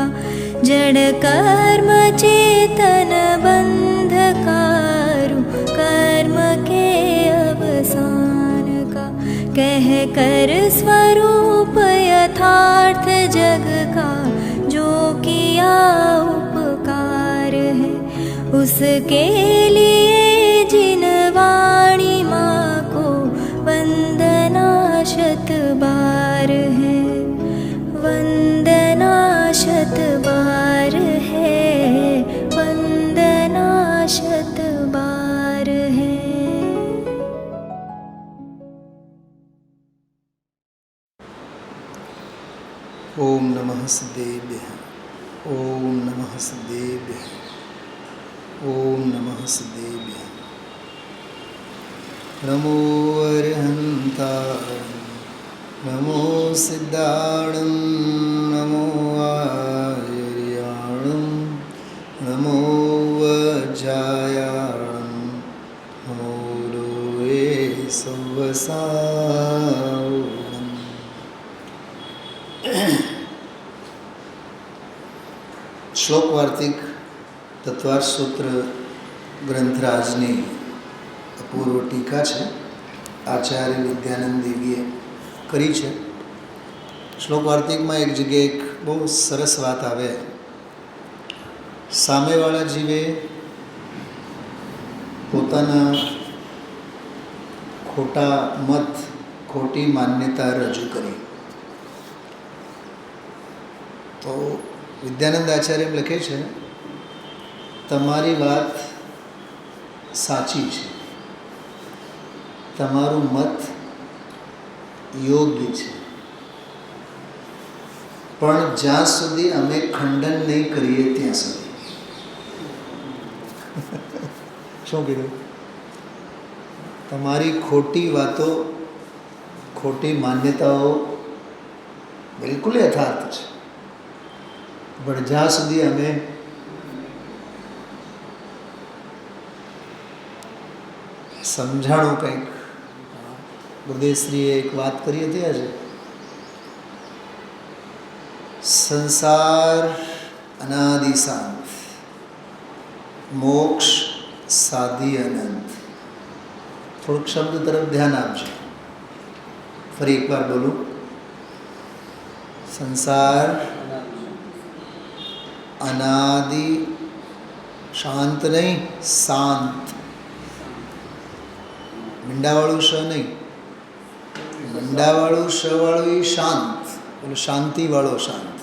का जड़ कर्म चेतन बंधकारु कर्म के अवसान का कह कर स्वरूप यथार्थ जग का जो किया उपकार है उसके लिए जिन वाणी माँ को वंदना शत बार है वंदना शत बार है वंदना शत बार है। ओम नमः सिद्धेभ्यः ओम नमः सिद्धेभ्यः ओम नमः सिद्धेभ्यः। नमो अरहन्ताय नमो सिद्धाणं नमो आर्याणं नमो वज्रायाणं नमो लोये संवसावनं। श्लोक वार्तिक तत्वार्थ सूत्र ग्रंथराजनी अपूर्व टीका है आचार्य विद्यानंद देवीए करी है। श्लोक वार्तिक में एक जगह एक बहुत सरस बात आवे सामेवाळा जीवे पोताना खोटा मत खोटी मान्यता रजू करी तो विद्यानंद आचार्य लखे छे तमारी बात साची छे तमारू मत योग्य है पण ज्यां सुधी अमे खंडन नहीं करीए त्यां सुधी शुं कीधुं तमारी खोटी वातो खोटी मान्यताओ बिल्कुल यथार्थ है पण ज्यां सुधी अमे समझाणुं कंईक गुरुदेवश्रीए एक बात करी थी आज संसार अनादि शांत मोक्ष साधी अनंत। थोड़क शब्द तरफ ध्यान आपजो फरी एक बार बोलूं संसार अनादि शांत नहीं शांत मींडावाळुं श नहीं मींडावाळुं श वाळुं शांत बोलो शांति वाळो शांत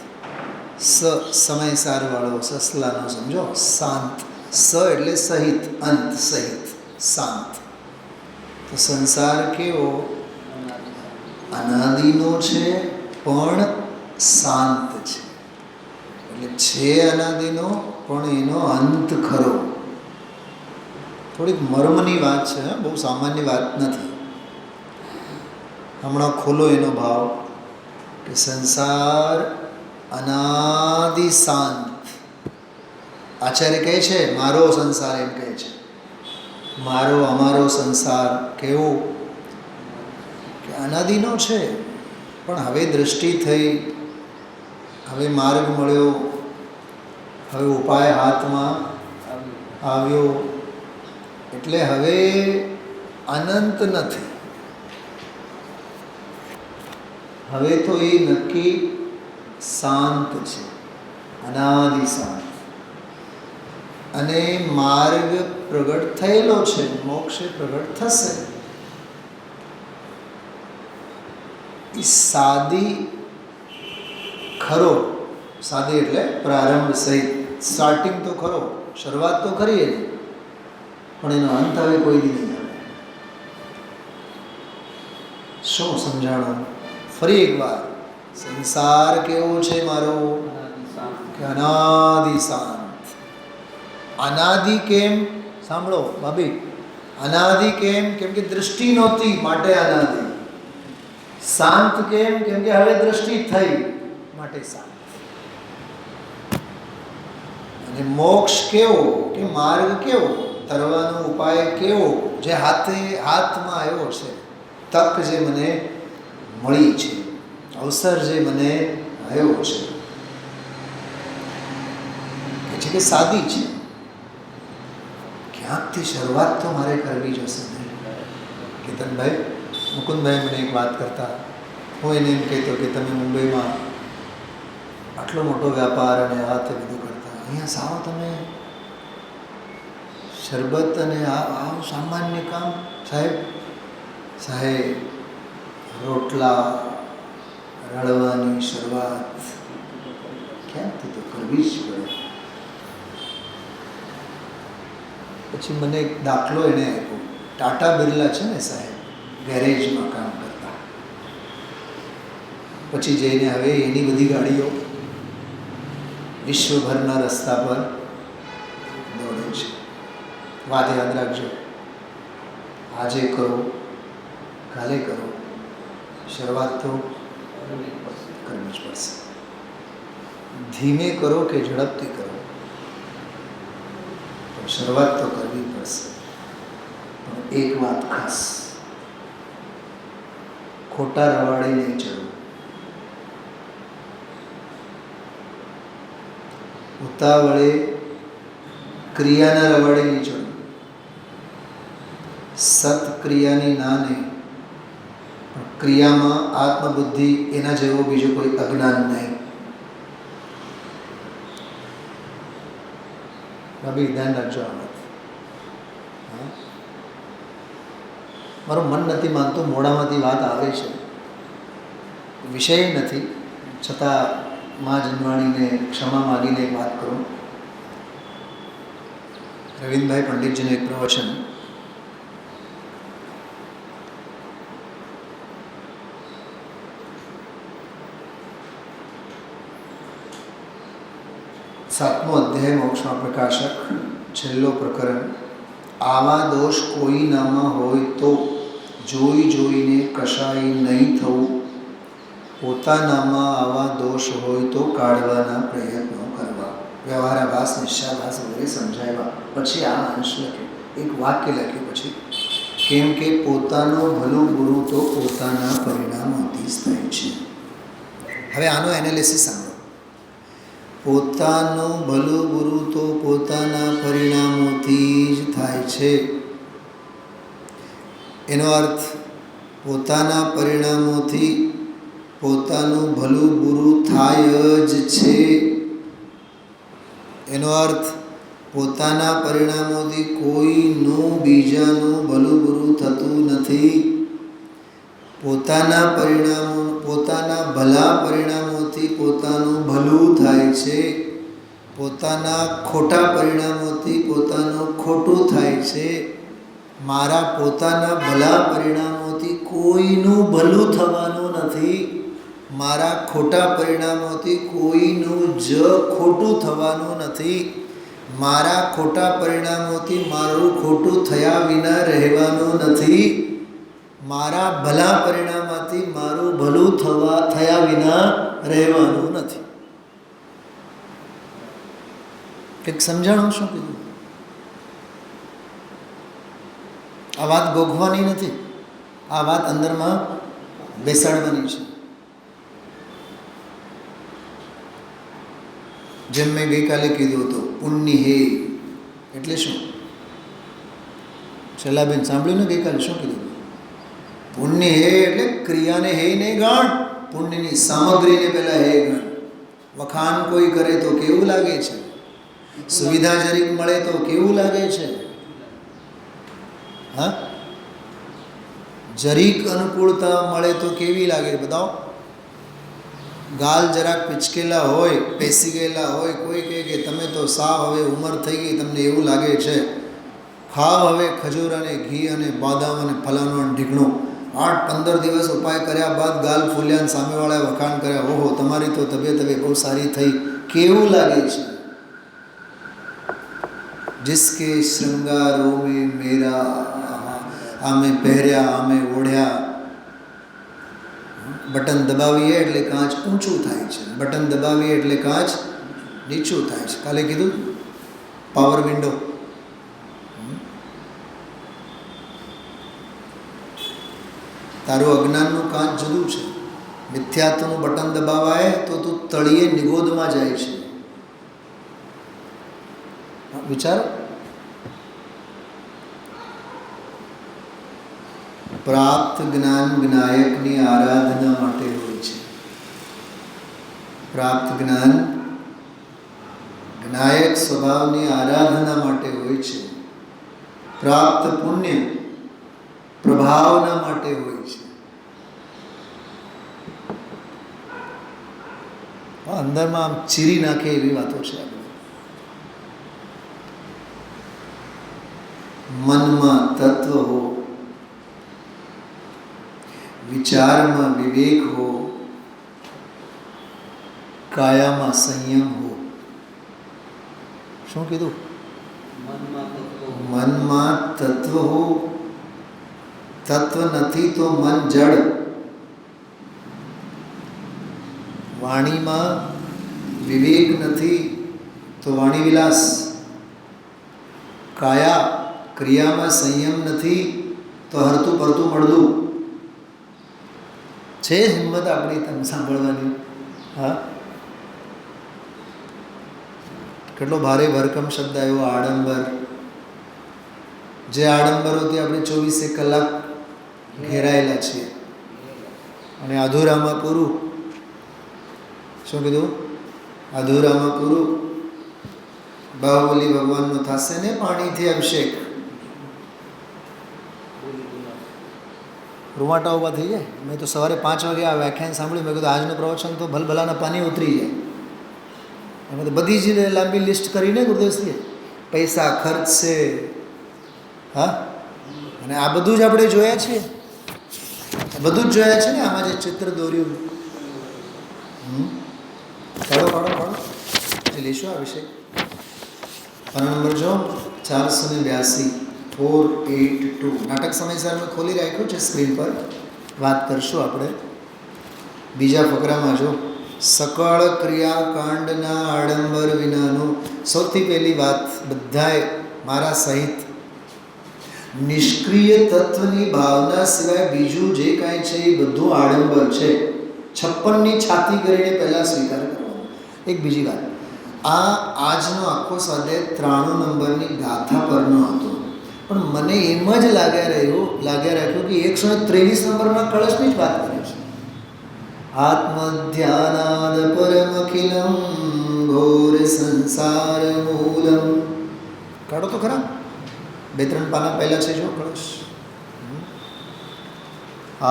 स समय सार वाळो ससलानो समझो शांत स एटले सहित अंत सहित शांत। तो संसार केवो अनादिनो छे पण शांत छे एटले छे अनादिनो पण एनो अंत खरो। थोड़ी मर्मनी बात है बहुत सामान्य बात नहीं हमणां खोलो एनो भाव कि संसार अनादि शांत आचार्य कहे छे मारो संसार एम कहे छे मारो अमारो संसार केवो कि अनादिनो छे पण हवे दृष्टि थई हवे मार्ग मळ्यो हवे उपाय हाथमां आव्यो एटले हवे अनंत नथी हवे तो ये नक्की शांत छे अनादि शांत अने मार्ग प्रगट थयेलो छे मोक्ष प्रगट थशे। ई सादी खरो सादी एटले प्रारंभ सहित स्टार्टिंग तो खरो शुरुआत तो खरी है पण एनो अंत हवे कोई दी नहीं आवे। शो समझाणो फरी एक बार संसार केवो छे मारो कि अनादि शांत। अनादि केम सांभळो भाभी अनादि केम केम के दृष्टि नहोती माटे अनादि शांत केम केम के हवे दृष्टि थई माटे शांत। अने मोक्ष केवो के मार्ग केवो तरવાનો ઉપાય કેવો જે હાથમાં આવ્યો છે તક જે મને મળી છે અવસર જે મને આવ્યો છે છે કે સાદી છે, ક્યાંકથી શરૂઆત તો મારે કરવી જશે નહીં. કેતનભાઈ, મુકુંદભાઈ મને એક વાત કરતા, હું એને એમ કહેતો કે તમે મુંબઈમાં આટલો મોટો વ્યાપાર અને આ તે બધું કરતા, અહીંયા સાવ તમે શરબત અને આ સામાન્ય કામ. સાહેબ રોટલા રળવાની શરૂઆત ક્યાંથી તો કરવી જ પડે. પછી મને એક દાખલો એણે આપ્યો. ટાટા બિરલા છે ને સાહેબ, ગેરેજમાં કામ કરતા, પછી જઈને હવે એની બધી ગાડીઓ વિશ્વભરના રસ્તા પર દોડે છે. વાત યાદ રાખજો, આજે કરો કાલે કરો, શરૂઆત તો કરવી જ પડશે. ધીમે કરો કે ઝડપથી કરો, પણ શરૂઆત તો કરવી પડશે. પણ એક વાત ખાસ, ખોટા રવાડે નહીં ચડવું. ઉતાવળે ક્રિયાના રવાડે નહીં ચડવું. સત્ક્રિયાની ના નહીં, પણ ક્રિયામાં આત્મબુદ્ધિ એના જેવો બીજો કોઈ અજ્ઞાન નહીં. ભાભી ધ્યાન રાખજો આ વાત. મારું મન નથી માનતું, મોઢામાંથી વાત આવે છે, વિષય નથી, છતાં મા જન્માણીને ક્ષમા માગીને એક વાત કરું. રવિન્દભાઈ પંડિતજીનું એક પ્રવચન, સાતમો અધ્યાય મોક્ષમાં પ્રકાશક, છેલ્લો પ્રકરણ. આવા દોષ કોઈનામાં હોય તો જોઈ જોઈને કશાય નહીં થવું, પોતાનામાં આવા દોષ હોય તો કાઢવાના પ્રયત્નો કરવા. વ્યવહારાભાસ, નિશ્ચાભાસ વગેરે સમજાવ્યા પછી આ અંશ લખ્યો, એક વાક્ય લખ્યું પછી, કેમ કે પોતાનું ભલું બુરું તો પોતાના પરિણામોથી જ થાય છે. હવે આનો એનાલિસિસ સાંભળો. પોતાનું ભલું બુરું તો પોતાના પરિણામોથી જ થાય છે. એનો અર્થ પોતાના પરિણામોથી પોતાનું ભલું બુરું થાય જ છે. એનો અર્થ પોતાના પરિણામોથી કોઈનું બીજાનું ભલું બુરું થતું નથી. પોતાના ભલા પરિણામોથી પોતાનું ભલું થાય છે. પોતાના ખોટા પરિણામોથી પોતાનું ખોટું થાય છે. મારા પોતાના ભલા પરિણામોથી કોઈનું ભલું થવાનું નથી. મારા ખોટા પરિણામોથી કોઈનું જ ખોટું થવાનું નથી. મારા ખોટા પરિણામોથી મારું ખોટું થયા વિના રહેવાનું નથી. મારા ભલા પરિણામથી મારું ભલું થયા વિના રહેવાનું નથી. કંઈક સમજાણું શું કીધું? આ વાત ગોખવાની નથી, આ વાત અંદરમાં બેસાડવાની છે. જેમ મેં ગઈકાલે કીધું હતું, પુણ્ય હે એટલે શું? શૈલાબેન સાંભળ્યું ને ગઈકાલે શું કીધું? પુણ્ય હે એટલે ક્રિયાને હે નહીં ગણ, પુણ્યની સામગ્રીને પહેલાં હે ગણ. વખાણ કોઈ કરે તો કેવું લાગે છે? સુવિધા જરીક મળે તો કેવું લાગે છે? હા, જરીક અનુકૂળતા મળે તો કેવી લાગે? બતાવો. ગાલ જરાક પિચકેલા હોય, પેસી ગયેલા હોય, કોઈ કહે કે તમે તો સાવ હવે ઉંમર થઈ ગઈ, તમને એવું લાગે છે, ખાવ હવે ખજૂર અને ઘી અને બાદામ અને ફલાણું અને ઢીકણું. 8-15 દિવસ ઉપાય કર્યા બાદ ગાલ ફૂલ્યા અને સામેવાળાએ વખાણ કર્યા, ઓહો તમારી તો તબિયત હવે બહુ સારી થઈ, કેવું લાગે છે? जिसके श्रृंगारों में मेरा, आमे પહેર્યા, આમે ઓઢ્યા. બટન દબાવીએ એટલે કાચ ઊંચું થાય છે, બટન દબાવીએ એટલે કાચ નીચું થાય છે. કાલે કીધું પાવર વિન્ડો. તારું અજ્ઞાનનું કાચ જુદું છે. મિથ્યાત્વનું બટન દબાવાય તો તું તળિયે નિગોદમાં જાય છે. વિચારો. પ્રાપ્ત જ્ઞાન જ્ઞાયકની આરાધના માટે હોય છે. પ્રાપ્ત જ્ઞાન જ્ઞાયક સ્વભાવની આરાધના માટે હોય છે. પ્રાપ્ત પુણ્ય પ્રભાવના માટે હોય છે. અંદરમાં આમ ચીરી નાખે એવી વાતો છે. મનમાં તત્વ હો, વિચારમાં વિવેક હો, કાયામાં સંયમ હો. શું કીધું? મનમાં તત્વ હો. તત્વ નથી તો મન જડ. વાણીમાં વિવેક નથી તો વાણી વિલાસ. કાયા ક્રિયામાં સંયમ નથી તો હરતું પરતું મળદું. છે હિંમત આપણી તમે સાંભળવાની? હા, કેટલો ભારે ભરકમ શબ્દ આવ્યો આડંબર. જે આડંબરોથી આપણે 24 કલાક ઘેરાયેલા છીએ અને અધૂરામાં પૂરું. શું કીધું? અધૂરામાં પૂરું. બાહુબલી ભગવાનનો થશે ને પાણીથી અભિષેક. રૂવાટા ઊભા થઈ જાય. મેં તો સવારે 5 વાગે આ વ્યાખ્યાન સાંભળ્યું. મેં કીધું આજનું પ્રવચન તો ભલભલાના પાણી ઉતરી જાય. એમાં તો બધી જ લાંબી લિસ્ટ કરીને ગુરુદેવશ્રીએ પૈસા ખર્ચશે. હા, અને આ બધું જ આપણે જોયા છીએ. બધું જ જોયા છે ને આમાં જે ચિત્ર દોર્યું. પાડો એ લઈશું આ વિષય. પાના નંબર જો 482 482. નાટક સમયસર મેં ખોલી રાખ્યું છે સ્ક્રીન પર. વાત કરશું આપણે બીજા ફકરામાં. જો સકળ ક્રિયાકાંડના આડંબર વિનાનું સૌથી પહેલી વાત બધાએ મારા સહિત નિષ્ક્રિય તત્વની ભાવના સિવાય બીજું જે કાંઈ છે એ બધું આડંબર છે. 56ની છાતી કરીને પહેલાં સ્વીકાર કરવાનો. એક બીજી વાત, આજનો આખો સ્વાધ્યાય 93 નંબરની ગાથા પરનો હતો. પણ મને એમ જ લાગ્યા રાખ્યું કે 123 નંબરના કળશની જ વાત કરે છે. આત્મધ્યાનાદ પરમખિલમ ઘોર સંસાર મૂલમ. કાઢો તો ખરા, 2-3 પાના પહેલા છે જો કળશ.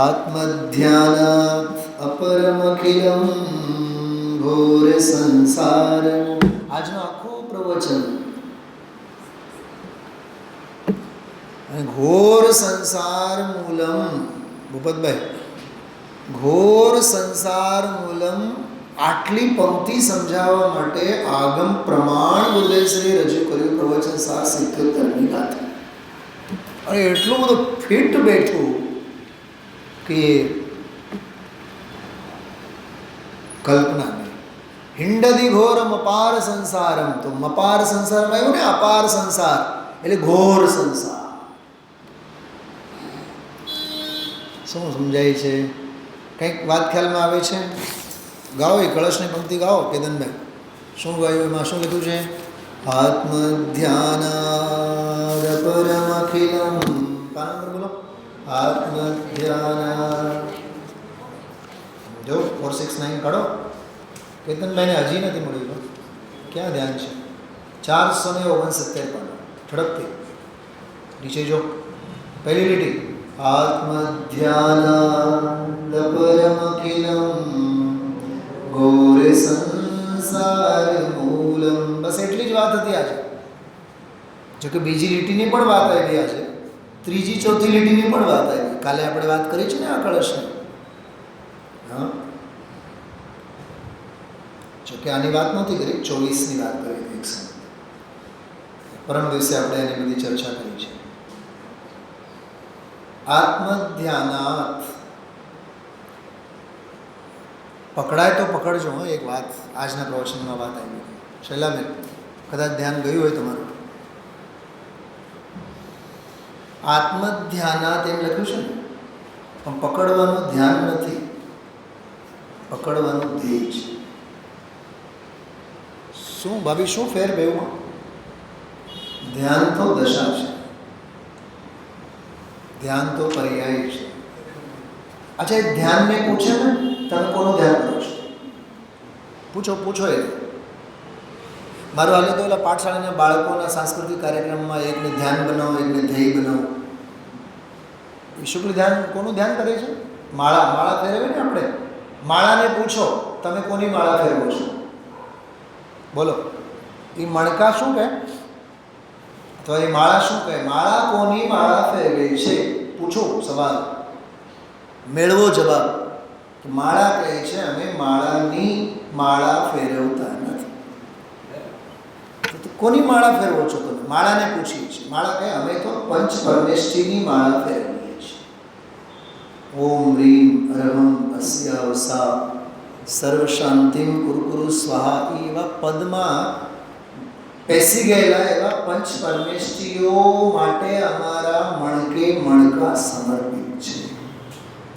આત્મધ્યાનાદ અપરમખિલમ ઘોર સંસાર. આજનો આખો પ્રવચન ઘોર સંસાર મૂલમ. ભૂપતભાઈ, ઘોર સંસાર મૂલમ આટલી પંક્તિ સમજાવવા માટે આગમ પ્રમાણ ગુરુદેવશ્રીએ રજૂ કર્યું. પ્રવચન 777ની વાત. અને એટલું બધું ફિટ બેઠું કે કલ્પના નહીં. હિંડદી ઘોરમ અપાર સંસારમ. તો અપાર સંસારમાં આવ્યું ને, અપાર સંસાર એટલે ઘોર સંસાર. શું સમજાય છે? કંઈક વાત ખ્યાલમાં આવે છે? ગાઓ એ કળશની પંક્તિ ગાઓ કેતનભાઈ. શું ગાયું એમાં? શું લખ્યું છે? આત્મધ્યાનાદ પરમખિલમ. પાના નંબર બોલો. આત્મધ્યાનાદ. જો 469 કાઢો. કેતનભાઈને હજી નથી મળ્યું. ક્યાં ધ્યાન છે? 469 પાના. ઝડપથી નીચે જો પહેલી લીટી. આત્મધ્યાનાદ પરમખિલમ ઘોર સંસાર મૂલમ. બસ એટલી જ વાત હતી આજે. જો કે બીજી લીટીની પણ વાત આવી આજે, ત્રીજી ચોથી લીટીની પણ વાત આવી. કાલે આપણે વાત કરી છે ને આ કળશની. હા, જો કે આની વાત નહોતી કરી, 24ની વાત કરી હતી. પરમ દિવસે આપણે એની બધી ચર્ચા કરી છે. આત્મધ્યાનાત. પકડાય તો પકડજો. એક વાત આજના પ્રવચનમાં વાત આવી. શૈલાબેન, કદાચ ધ્યાન ગયું હોય તમારું. આત્મધ્યાનાત એમ લખ્યું છે ને, પણ પકડવાનું ધ્યાન નથી, પકડવાનું ધ્યેય છે. શું ભાભી, શું ફેર બેઉમાં? ધ્યાન તો દશા છે, ધ્યાન તો પર્યાય છે. અચ્છા, એ ધ્યાનને પૂછે ને, તમે કોનું ધ્યાન કરો છો? પૂછો એ. મારું હાલે તો ઓલા પાઠશાળાના બાળકોના સાંસ્કૃતિક કાર્યક્રમમાં એકને ધ્યાન બનાવો, એકને ધ્યેય બનાવો. એ શુક્લ ધ્યાન કોનું ધ્યાન કરે છે? માળા ફેરવે ને આપણે. માળાને પૂછો, તમે કોની માળા ફેરવો છો? બોલો. એ મણકા શું કહે? તો એ માળા શું કહે? માળા કોની માળા ફેરવે છે? પૂછો સવાલ, મેળવો જવાબ. માળા કહે છે અમે માળાની માળા ફેરવતા નથી. તો કોની માળા ફેરવો છો તમે? માળાને પૂછીએ છીએ. માળા કહે અમે તો પંચ પરમેષ્ઠીની માળા ફેરવીએ છીએ. ઓમ રીમ અરહમ અસ્યાવસા સર્વ શાંતિમ કુરકુરુ સ્વાહા. એવા પદમાં બેસી ગયેલા એવા પંચ પરમેષ્ઠીઓ માટે અમારા મણકે મણકા સમર્પિત છે.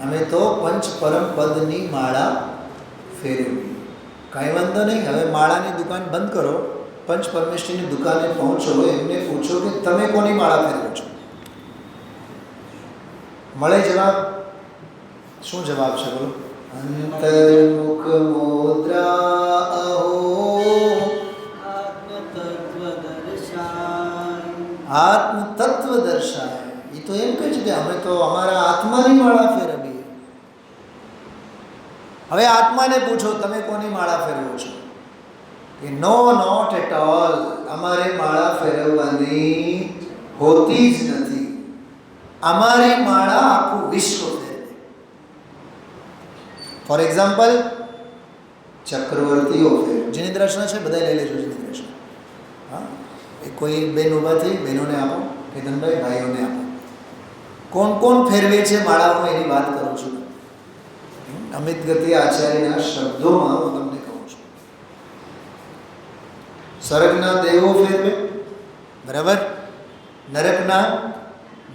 અમે તો પંચ પરમ પદની માળા ફેરવી. કાંઈ વાંધો નહીં. હવે માળાની દુકાન બંધ કરો, પંચ પરમેષ્ઠીની દુકાને પહોંચો, એમને પૂછો કે તમે કોની માળા ફેરવો છો? મળે જવાબ. શું જવાબ છે બોલો? અંતર્મુખ મોદ્રા અહો આત્મ તત્વ દર્શાય. એ તો એમ કહે છે કે અમે તો અમારા આત્માની માળા ફેરવીએ. હવે આત્માને પૂછો તમે કોની માળા ફેરવો છો? કે નો, નોટ એટ ઓલ. અમારે માળા ફેરવવાની હોતી જ નથી. અમારી માળા આખું વિશ્વ ફેરવે. ફોર એક્ઝામ્પલ, ચક્રવર્તીઓ ફેરવે. જેની દ્રષ્ટિ છે બધા લઈ લેજો. જેની દ્રષ્ટિ, હા, એ કોઈ બેન ઊભા થઈ, બહેનોને આપો. કેતનભાઈ, ભાઈઓને આપો. કોણ ફેરવે છે માળાઓ એની વાત કરું છું. અમિત ગતિ આચાર્યના શબ્દોમાં હું તમને કહું છું. સ્વર્ગના દેવો ફેરવે, બરાબર. નરકના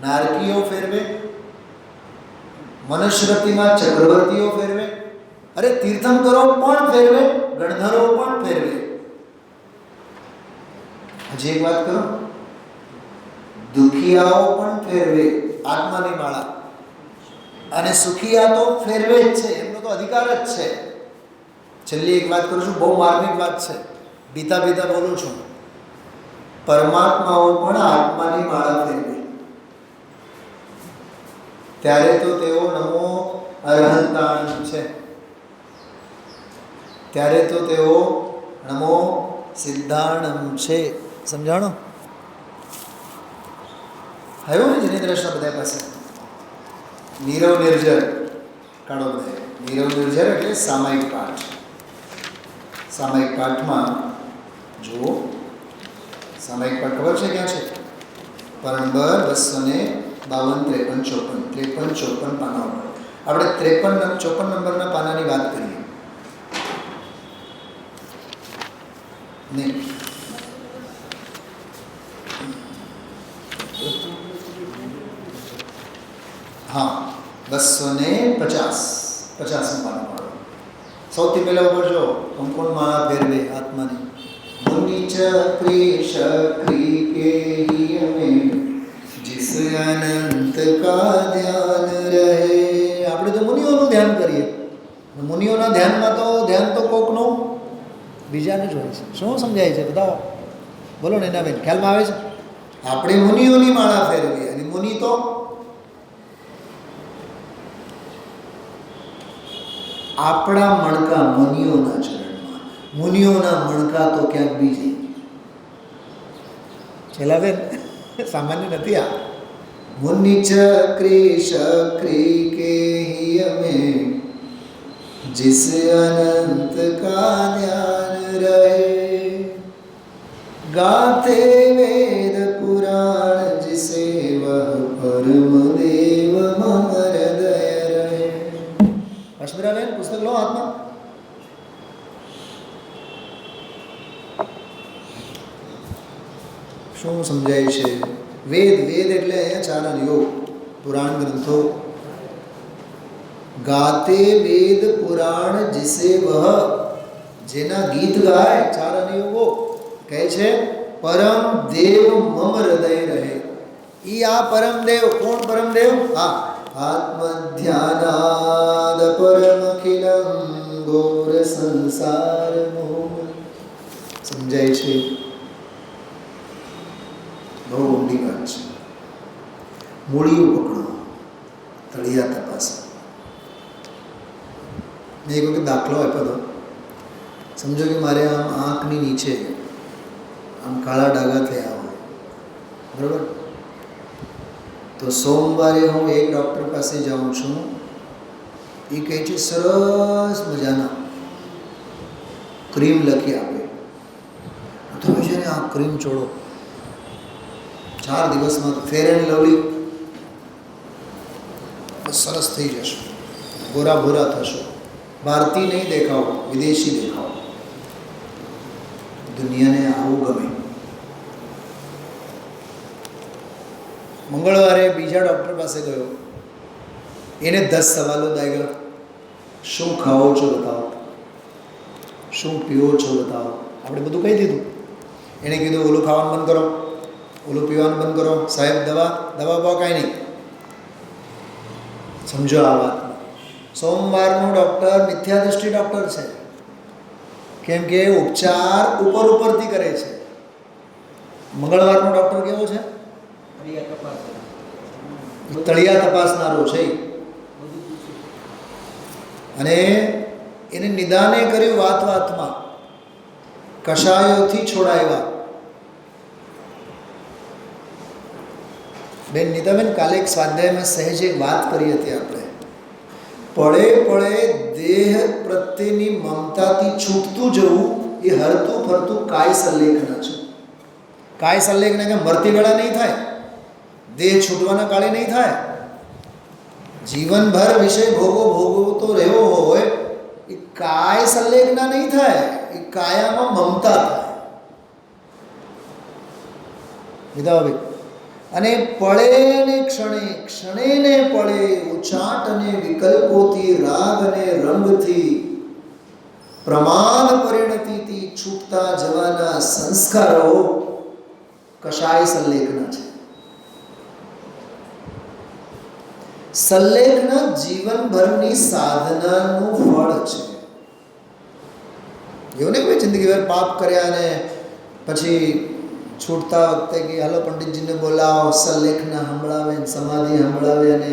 નારકીઓ ફેરવે, મનુષ્યવૃત્તિમાં ચક્રવર્તીઓ ફેરવે, અરે તીર્થંકરો પણ ફેરવે, ગણધરો પણ ફેરવે. હજી એક વાત કરો, દુખિયાઓ પણ ફેરવે આત્માની માળા. અને સુખિયા તો ફેરવે જ છે, એમનો તો અધિકાર જ છે. છેલ્લી એક વાત કરું છું, બહુ માર્મિક વાત છે, બીતા બોલું છું. પરમાત્માઓ પણ આત્માની માળા ફેરવે. ત્યારે તો તેઓ નમો અરહંતાણમ છે, ત્યારે તો તેઓ નમો સિદ્ધાણમ છે. સમજાણો? આવ્યું ને જેની દ્રષ્ટિ બધા પાસે? નીરવ નિર્જર કાઢો બધા. નીરવ નિર્જર એટલે સામાયિક પાઠ. સામાયિક પાઠમાં જુઓ, સામાયિક પાઠ ખબર છે ક્યાં છે? પર નંબર 252, 53, 54 પાના ઉપર. આપણે 54 નંબરના પાનાની વાત કરીએ. નહીં, હા, 250 પાનું પાડો. સૌથી પહેલા ઉપર જો કોણ માળા ફેરવે આત્માની? મુનિ ચક્રી શક્રી કે હમે जिस अनंत का ધ્યાન રહે. આપણે તો મુનિઓનું ધ્યાન કરીએ. મુનિઓના ધ્યાનમાં તો ધ્યાન તો કોકનું બીજાનું જ હોય છે. શું સમજાય છે બતાવો? બોલો ને એના બેન, ખ્યાલમાં આવે છે? આપણે મુનિઓની માળા ફેરવીએ અને મુનિ તો આપણા મણકા મુનિઓના ચરણમાં. મુનિઓના મણકા તો ક્યાંક બીજે. છેલ્લા બેન સામાન્ય નથી આ. મુનિ ચક્રી શક્રી કે ही हमें जिस अनंत का ध्यान रहे. गाते वेद पुराण जिसे वह परम देव मम हृदय रहे. અશ્મિરાબેન પુસ્તક લો હાથમાં. શું સમજાય છે? વેદ એટલે અહીંયા 4 યોગ, પુરાણ ગ્રંથો. ગાતે વેદ પુરાણ जिसे वह, જેના ગીત ગાય 4 યોગો કહે છે પરમ દેવ મમ હૃદય રહે. ઈ આ પરમ દેવ કોણ? પરમ દેવ હા, આત્મ ધ્યાનાદ પરમ અખિલમ ઘોર સંસાર મોહ. સમજાય છે? બહુ ઊંડી વાત છે. મૂળિયું પકડો, તળિયા તપાસો. મેં એક વખત દાખલો આપ્યો હતો. સમજો કે મારે આમ આંખની નીચે આમ કાળા ડાઘા થયા હોય, બરાબર? તો સોમવારે હું એક ડૉક્ટર પાસે જાઉં છું. એ કહે છે સરસ મજાના ક્રીમ લખી આપે. તમે છે ને આ ક્રીમ ચોળો, 4 દિવસમાં ફેર એન્ડ લવલી સરસ થઈ જશે, ગોરા ભૂરા થશો, ભારતીય નહીં દેખાવો, વિદેશી દેખાવો. દુનિયાને આવું ગમે. મંગળવારે બીજા ડૉક્ટર પાસે ગયો. એને 10 સવાલો દાગ્યા. શું ખાઓ છો બતાવો, શું પીવો છો બતાવો. આપણે બધું કહી દીધું. એણે કીધું ઓલું ખાવાનું બંધ કરો, ઓલું પીવાનું બંધ કરો. સાહેબ દવા કાંઈ નહીં. સમજો આ વાત. સોમવારનો ડૉક્ટર મિથ્યા દૃષ્ટિ ડૉક્ટર છે. કેમ કે ઉપચાર ઉપરથી કરે છે. મંગળવારનો ડૉક્ટર કેવો છે? તળિયા તપાસનારો છે. અને એને નિદાને કર્યું વાતમાં, કષાયોથી છોડાવ્યા. બેન નીતાબેન, કાલે એક સ્વાધ્યાયમાં સહેજ એક વાત કરી હતી આપણે. પળે દેહ પ્રત્યેની મમતાથી છૂટતું જવું એ હરતું ફરતું કાય સંલેખન છે. કાય સંલેખન કે મરતી વેળા નહીં થાય, દેહ છૂટવાના કાળે નહીં થાય. જીવનભર વિષય ભોગવતો રહેવો હોય એ કાય સંલેખના નહીં થાય, એ કાયામાં મમતા થાય. વિધાભાઈ, અને પળે ને ક્ષણે ને પળે ઉચાટ અને વિકલ્પોથી, રાગ અને રંગથી, પ્રમાણ પરિણતિથી છૂટતા જવાના સંસ્કારો કશાય સંલેખના છે. સંલેખન જીવનભરની સાધનાનું ફળ છે. એવું નહીં કોઈ જિંદગીભર પાપ કર્યા અને પછી છૂટતા વખતે કે હાલો પંડિતજીને બોલાવો, સંલેખના સંભળાવે, સમાધિ સંભળાવે અને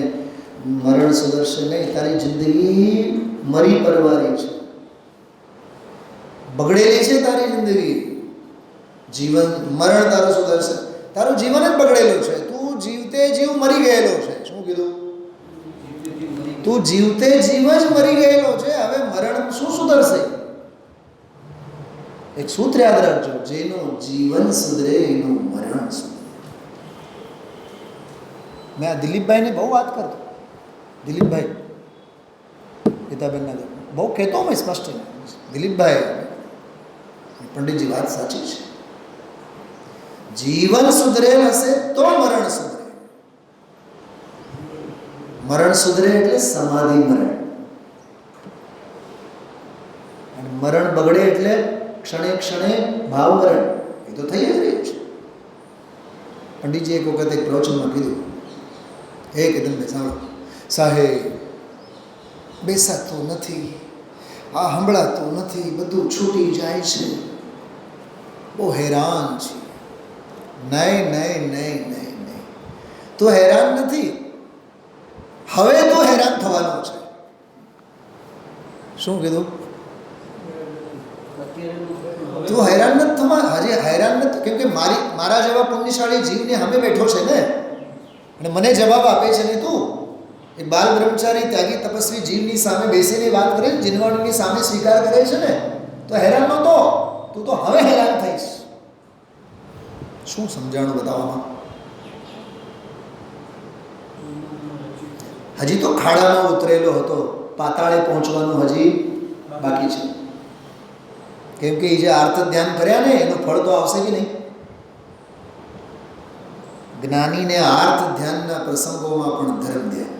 મરણ સુધરશે. નહીં, તારી જિંદગી મરી પરવારી છે, બગડેલી છે તારી જિંદગી. મરણ તારું સુધરશે. તારું જીવન જ બગડેલું છે. તું જીવતે જીવ મરી ગયેલો છે. શું કીધું? તું જીવતે જીવ જ મરી ગયેલો છે. હવે મરણ શું સુધરશે? એક સૂત્ર યાદ રાખજો, જેનું જીવન સુધરે એનું મરણ સુધરે. મેં આ દિલીપભાઈને બહુ વાત કરતો. દિલીપભાઈ ગીતાબેનના બહુ કહેતો મેં સ્પષ્ટ. દિલીપભાઈ, પંડિતજી વાત સાચી છે. જીવન સુધરેલ હશે તો મરણ સુધરે. મરણ સુધરે એટલે સમાધિ મરણ. અને મરણ બગડે એટલે ક્ષણે ભાવ મરણ. એ તો થઈ જ રહ્યું છે. પંડિતજી એક વખત એક પ્રવચનમાં કીધું, હે કીધું સાંભળો સાહેબ, બેસાતું નથી, આ સંભળાતું નથી, બધું છૂટી જાય છે, બહુ હેરાન છે. નહીં, તું હેરાન નથી, હવે તો હેરાન થવાનો છે. શું કીધું? તું હેરાન નથી થવા, હજી હેરાન નથી. કેમ કે મારા જેવા પુણ્યશાળી જીવને સામે બેઠો છે ને, અને મને જવાબ આપે છે ને. તું એ બાલ બ્રહ્મચારી ત્યાગી તપસ્વી જીવની સામે બેસીને વાત કરે, જીનવાણીની સામે સ્વીકાર કરે છે ને, તો હેરાન નહોતો. તું તો હવે હેરાન થઈશ. શું સમજાણું બતાવવામાં? હજી તો ખાડામાં ઉતરેલો હતો, પાતાળે પહોંચવાનું હજી બાકી છે. કેમ કે એ જે આર્ત ધ્યાન કર્યા ને એનું ફળ તો આવશે કે નહીં. જ્ઞાનીને આર્ત ધ્યાનના પ્રસંગોમાં પણ ધર્મ ધ્યાન,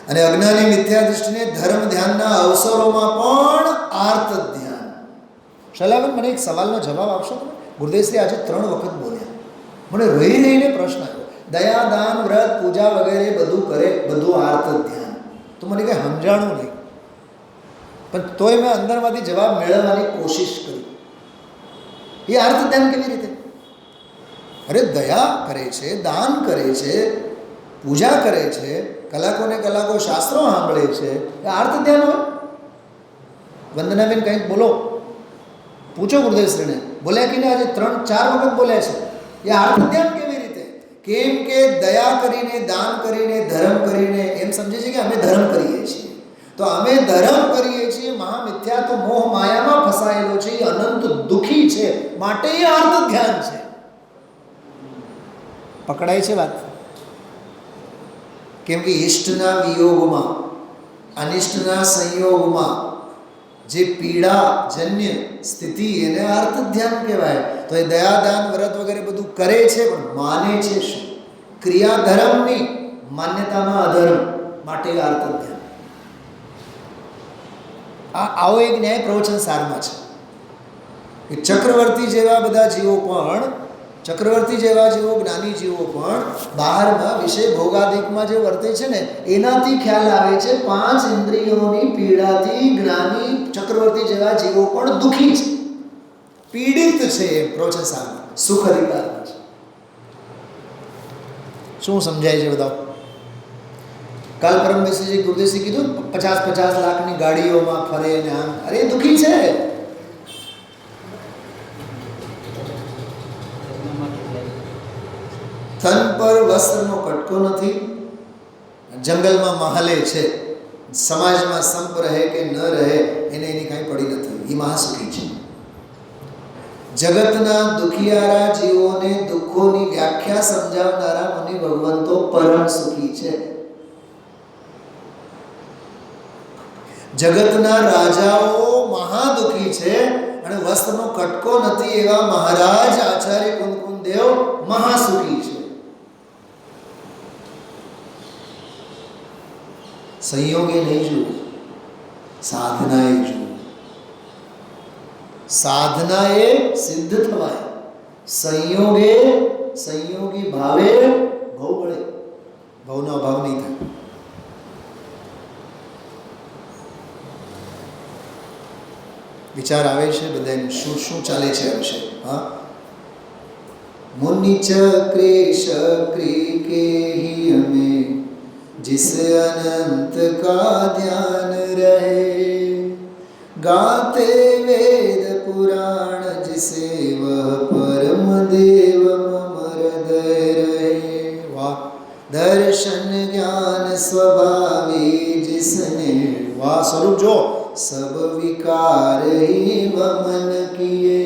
અને અજ્ઞાની મિથ્યા દૃષ્ટિને ધર્મ ધ્યાનના અવસરોમાં પણ આર્ત ધ્યાન. શૈલાબેન, મને એક સવાલનો જવાબ આપશો તમે? ગુરુદેવશ્રી આજે 3 વખત બોલ્યા. મને રહીને પ્રશ્ન આવ્યો, દયા, દાન, વ્રત, પૂજા વગેરે બધું કરે, બધું આર્ત ધ્યાન. તો મને કંઈ સમજાણું નહીં, પણ તોય મેં અંદરમાંથી જવાબ મેળવવાની કોશિશ કરી. એ આર્ત ધ્યાન કેવી રીતે? અરે દયા કરે છે, દાન કરે છે, પૂજા કરે છે, કલાકોને કલાકો શાસ્ત્રો સાંભળે છે, એ આર્ત ધ્યાન હોય? વંદનાબેન કંઈક બોલો, પૂછો ગુરુદેવશ્રીને. બોલ્યા કે નહીં? આજે 3-4 વખત બોલ્યા છે. એ આર્ત ધ્યાન કેવી રીતે? કેમ કે દયા કરીને, દાન કરીને, ધર્મ કરીને એમ સમજે છે કે અમે ધર્મ કરીએ છીએ. તો અમે ધર્મ કરીએ છીએ, મહામિથ્યા તો મોહ માયામાં ફસાયેલો છે, એ અનંત દુઃખી છે, માટે એ આર્ત ધ્યાન છે. પકડાય છે વાત? કેમ કે ઈષ્ટના વિયોગમાં, અનિષ્ટના સંયોગમાં જે પીડાજન્ય સ્થિતિ, એને આર્ત ધ્યાન કહેવાય. તો એ દયા, દાન, વ્રત વગેરે બધું કરે છે, પણ માને છે શું? ક્રિયા ધર્મની, માન્યતામાં અધર્મ, માટે આર્ત ધ્યાન. આવો એક ન્યાય પ્રવચન સારમાં છે કે ચક્રવર્તી જેવા બધા જીવો પણ, ચક્રવર્તી જેવા જીવો, જ્ઞાની જીવો પણ બહારમાં વિષય ભોગાદિકમાં જે વર્તે છે ને, એનાથી ખ્યાલ આવે છે 5 ઇન્દ્રિયોની પીડાથી જ્ઞાની ચક્રવર્તી જેવા જીવો પણ દુઃખી છે, પીડિત છે. એ પ્રવચન સારમાં સુખ અધિકારમાં છે. શું સમજાય છે બતાવો? કાલ પરમ દિવસે ગુરુદેવશ્રી કીધું 50-50 લાખની ગાડીઓમાં ફરે ને આમ, અરે દુઃખી છે. તન પર વસ્ત્રનો કટકો નથી, જંગલમાં મહાલે છે, સમાજમાં સંપ રહે કે ન રહે એને એની કાંઈ પડી નથી, એ મહાસુખી છે. જગતના દુખિયારા જીવોને દુઃખોની વ્યાખ્યા સમજાવનારા મુનિ ભગવંતો પરમ સુખી છે. જગતના રાજાઓ મહાદુખી છે અને વસ્ત્રનો કટકો નથી એવા મહારાજ આચાર્ય કુંદકુંદ દેવ મહાસુખી છે. સંયોગે નહીં જુઓ, સાધનાએ જુઓ. સાધનાએ સિદ્ધ થવાય, સંયોગે, સંયોગી ભાવે ભવ પડે, ભવનો અભાવ નહીં થાય. વિચાર આવે છે બધાને શું શું ચાલે છે આ વિશે? હા, मुनि चक्रे शक्री के ही हमें जिस अनंत का ध्यान रहे, गाते वेद पुराण जिसे वह परम देव मम हृदय रहे। वाह! दर्शन ज्ञान स्वभावी जिसने, वाह स्वरूप जो सब विकार ही वमन किए,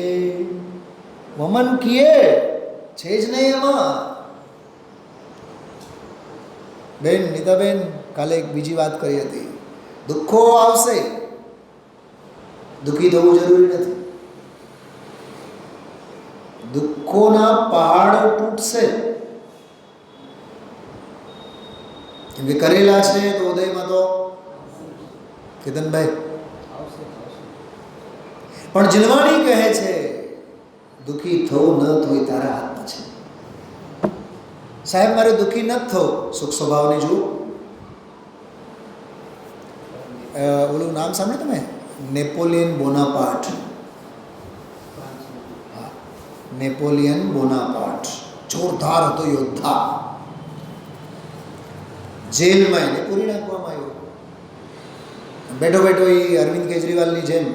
वमन किए છે જ નહીં એમાં. બેન નીતાબેન કાલે એક બીજી વાત કરી હતી, દુઃખો આવશે, દુઃખી થવું જરૂરી નથી. દુઃખોના પહાડો તૂટશે, કેમ કે કરેલા છે તો ઉદયમાં તો કેતનભાઈ પણ જીનવાણી કહે છે દુઃખી થવું ન થવું તારા હાથમાં છે. સાહેબ મારે દુઃખી ન થવું, સુખ સ્વભાવને જુઓ. ઓલું નામ સાંભળ્યું તમે? Napoleon Bonaparte. હા, નેપોલિયન બોનાપાર્ટ જોરદાર હતો યોદ્ધા. જેલમાં એને પૂરી નાખવામાં આવ્યો. બેઠો બેઠો એ અરવિંદ કેજરીવાલની જેમ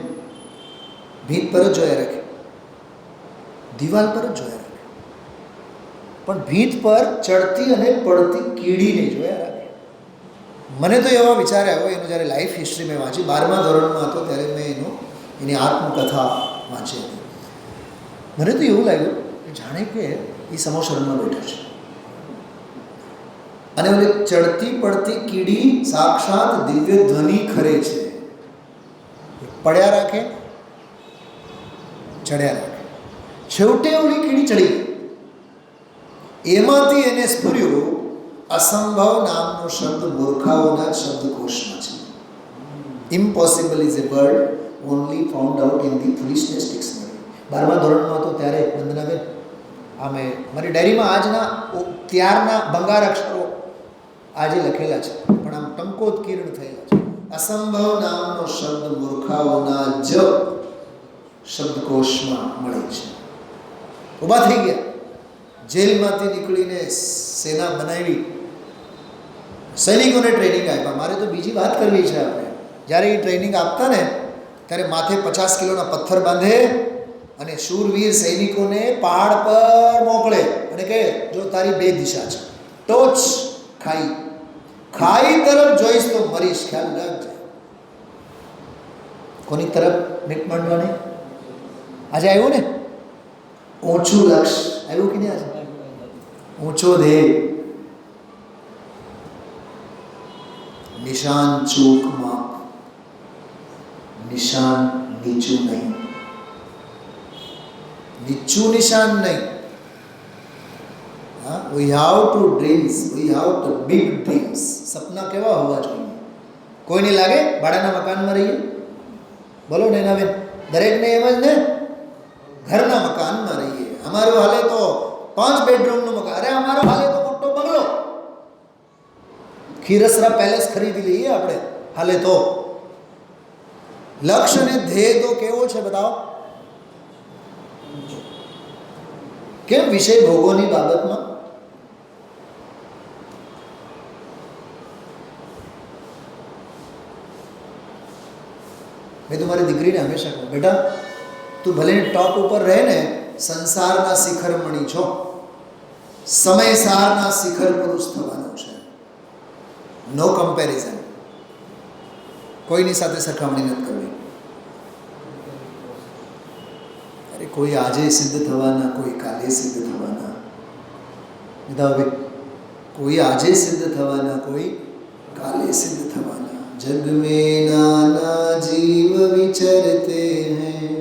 ભીત પર જ જોયા રાખે, દિવાલ પર જ જોયા રાખે, પણ ભીત પર ચડતી અને પડતી કીડીને જોયા રાખે. મને તો એવા વિચાર આવ્યો, એનું જ્યારે લાઈફ હિસ્ટ્રી મેં વાંચી, 12મા ધોરણમાં હતો ત્યારે મેં એની આત્મકથા વાંચી હતી. મને તો એવું લાગ્યું કે જાણે કે એ સમોશરણમાં બેઠો છે અને ઓલી ચડતી પડતી કીડી સાક્ષાત દિવ્ય ધ્વનિ ખરે છે. પડ્યા રાખે, ચડ્યા રાખે, છેવટે ઓલી કીડી ચડી ગઈ. એમાંથી એને સ્ફુર્યું અસંભવ નામનો શબ્દ મૂર્ખાઓના શબ્દકોશમાં છે. Impossible is a word only found out in the foolishness dictionary. 12મા ધોરણમાં હતો ત્યારે વંદનાબેન, આમે મારી ડાયરીમાં આજના ત્યારના ભંગાર અક્ષરો આજે લખેલા છે, પણ આમ ટંકોત્કીર્ણ થયેલા છે. અસંભવ નામનો શબ્દ મૂર્ખાઓના જ શબ્દકોશમાં મળે છે. ઊભા થઈ ગયા, જેલમાંથી નીકળીને સેના બનાવી, સૈનિકોને ટ્રેનિંગ આપ્યા. મારે તો બીજી વાત કરવી છે આપણે. જ્યારે એ ટ્રેનિંગ આપતા ને ત્યારે માથે 50 કિલોના પથ્થર બાંધે અને શૂરવીર સૈનિકોને પહાડ પર મોકલે અને કહે, જો તારી 2 દિશા છે, ટોચ ખાઈ, ખાઈ તરફ જોઈશ તો મરીશ, ખ્યાલ રાખજે. કોની તરફ નીટ માંડવાની? આજે આવ્યું ને ઊંચું લક્ષ્ય આવ્યું કે નહીં? આજે ઊંચો ધ્યેય, નિશાન ચૂકમાં, નિશાન નીચું નહીં, નીચું નિશાન નહીં. હા, વી હાવ ટુ ડ્રીમ્સ, વી હાવ ટુ બિગ ડ્રીમ્સ. સપના કેવા હોવા જોઈએ? કોઈને લાગે ભાડાના મકાનમાં રહીએ? બોલો નૈનાબેન, દરેકને એમ જ ને, ઘરના મકાનમાં રહીએ. અમારું હાલે તો 5 બેડરૂમનું મકાન, અરે અમારો હાલે તો મોટો બંગલો, ખીરસરા પેલેસ ખરીદી લઈએ આપણે હાલે તો. લક્ષ્ય અને ધ્યેય તો કેવો છે બતાવો? કેમ વિષય ભોગોની બાબતમાં? મેં તમારી દીકરીને હંમેશા કહું, બેટા તું ભલે ટોપ ઉપર રહે ને, સંસારના શિખરમણી છો, સમયસારના શિખર પુરુષ થવાનું છે. નો કમ્પેરિઝન, કોઈની સાથે સરખામણી નથી કરવી. અરે કોઈ આજે સિદ્ધ થવાના, કોઈ કાલે સિદ્ધ થવાના. હવે કોઈ આજે સિદ્ધ થવાના, કોઈ કાલે સિદ્ધ થવાના. जग में नाना जीव विचरते हैं,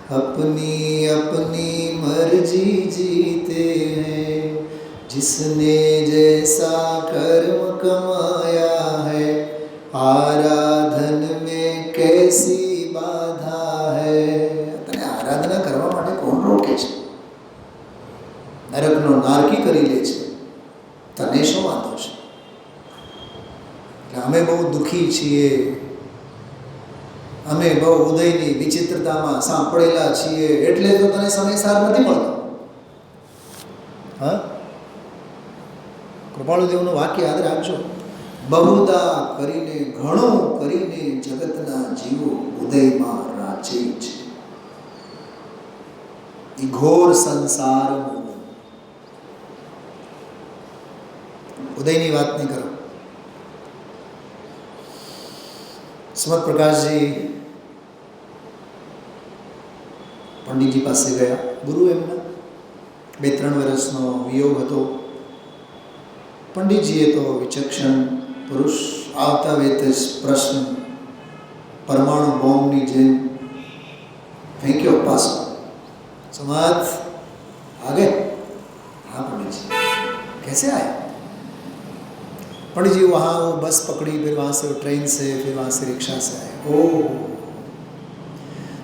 अपनी अपनी मर्जी जीते हैं. जिसने जैसा कर्म कमाया है, आराधन में कैसी बाधा है. तने आराधना કરવા માટે કોણ રોકે છે? નરકનો નારકી કરી લે છે, તને શું વાંધો છે? અમે બહુ દુઃખી છીએ, અમે બહુ ઉદયની વિચિત્રતામાં સાંપડેલા છીએ, એટલે તો તને સમયસાર નથી મળતો. હા, કૃપાળુદેવનું વાક્ય યાદ રાખજો, બહુદા કરીને, ઘણું કરીને જગતના જીવો ઉદયમાં રાચે છે. એ ઘોર સંસાર ઉદયની વાત નહીં કરો. સ્મત પ્રકાશજી પંડિતજી પાસે ગયા. ગુરુ એમના 2-3 વર્ષનો વિયોગ હતો. પંડિતજીએ તો વિચક્ષણ પુરુષ, આવતા વેત જ પ્રશ્ન પરમાણુ બોમ્બની જેમ ફેંક્યો પાસો. समाज आगे? हाँ पंडित जी. कैसे आए? पंडित जी वहाँ वो बस पकड़ी, फिर वहाँ से वो ट्रेन से, फिर वहाँ से रिक्शा से आए. ओह,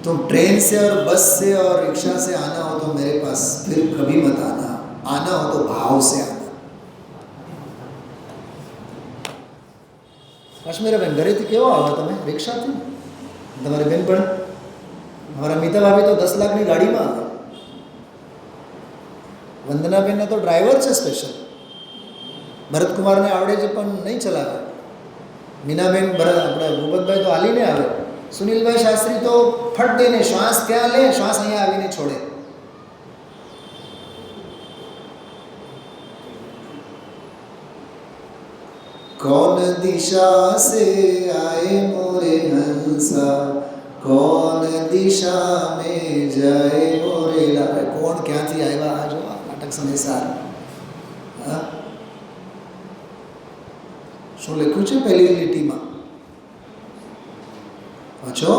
तुम ट्रेन से और बस से और रिक्शा से आना हो तो मेरे पास फिर कभी मत आना. आना हो तो भाव से आना. કાશ્મીરા બેન ઘરેથી કેવો આવો તમે? રિક્ષાથી? તમારી બેન પણ? અમારા મીતા ભાભી તો 10 લાખની ગાડીમાં આવે. વંદનાબેનને તો ડ્રાઈવર છે સ્પેશિયલ. ભરતકુમારને આવડે છે પણ નહીં ચલાવે. મીનાબેન આપણે ભૂપતભાઈ તો હાલીને આવે. સુનિલભાઈ શાસ્ત્રી તો ફટ દઈને શ્વાસ ત્યાં લે, શ્વાસ અહીંયા આવીને છોડે. कौन दिशा से आए मोरे हंसा, कौन दिशा में जाए मोरे लाल. કોણ ક્યાંથી આવ્યા? આ જો નાટક સમયસાર. હા, શું લખ્યું છે પહેલી લીટીમાં? વાંચો.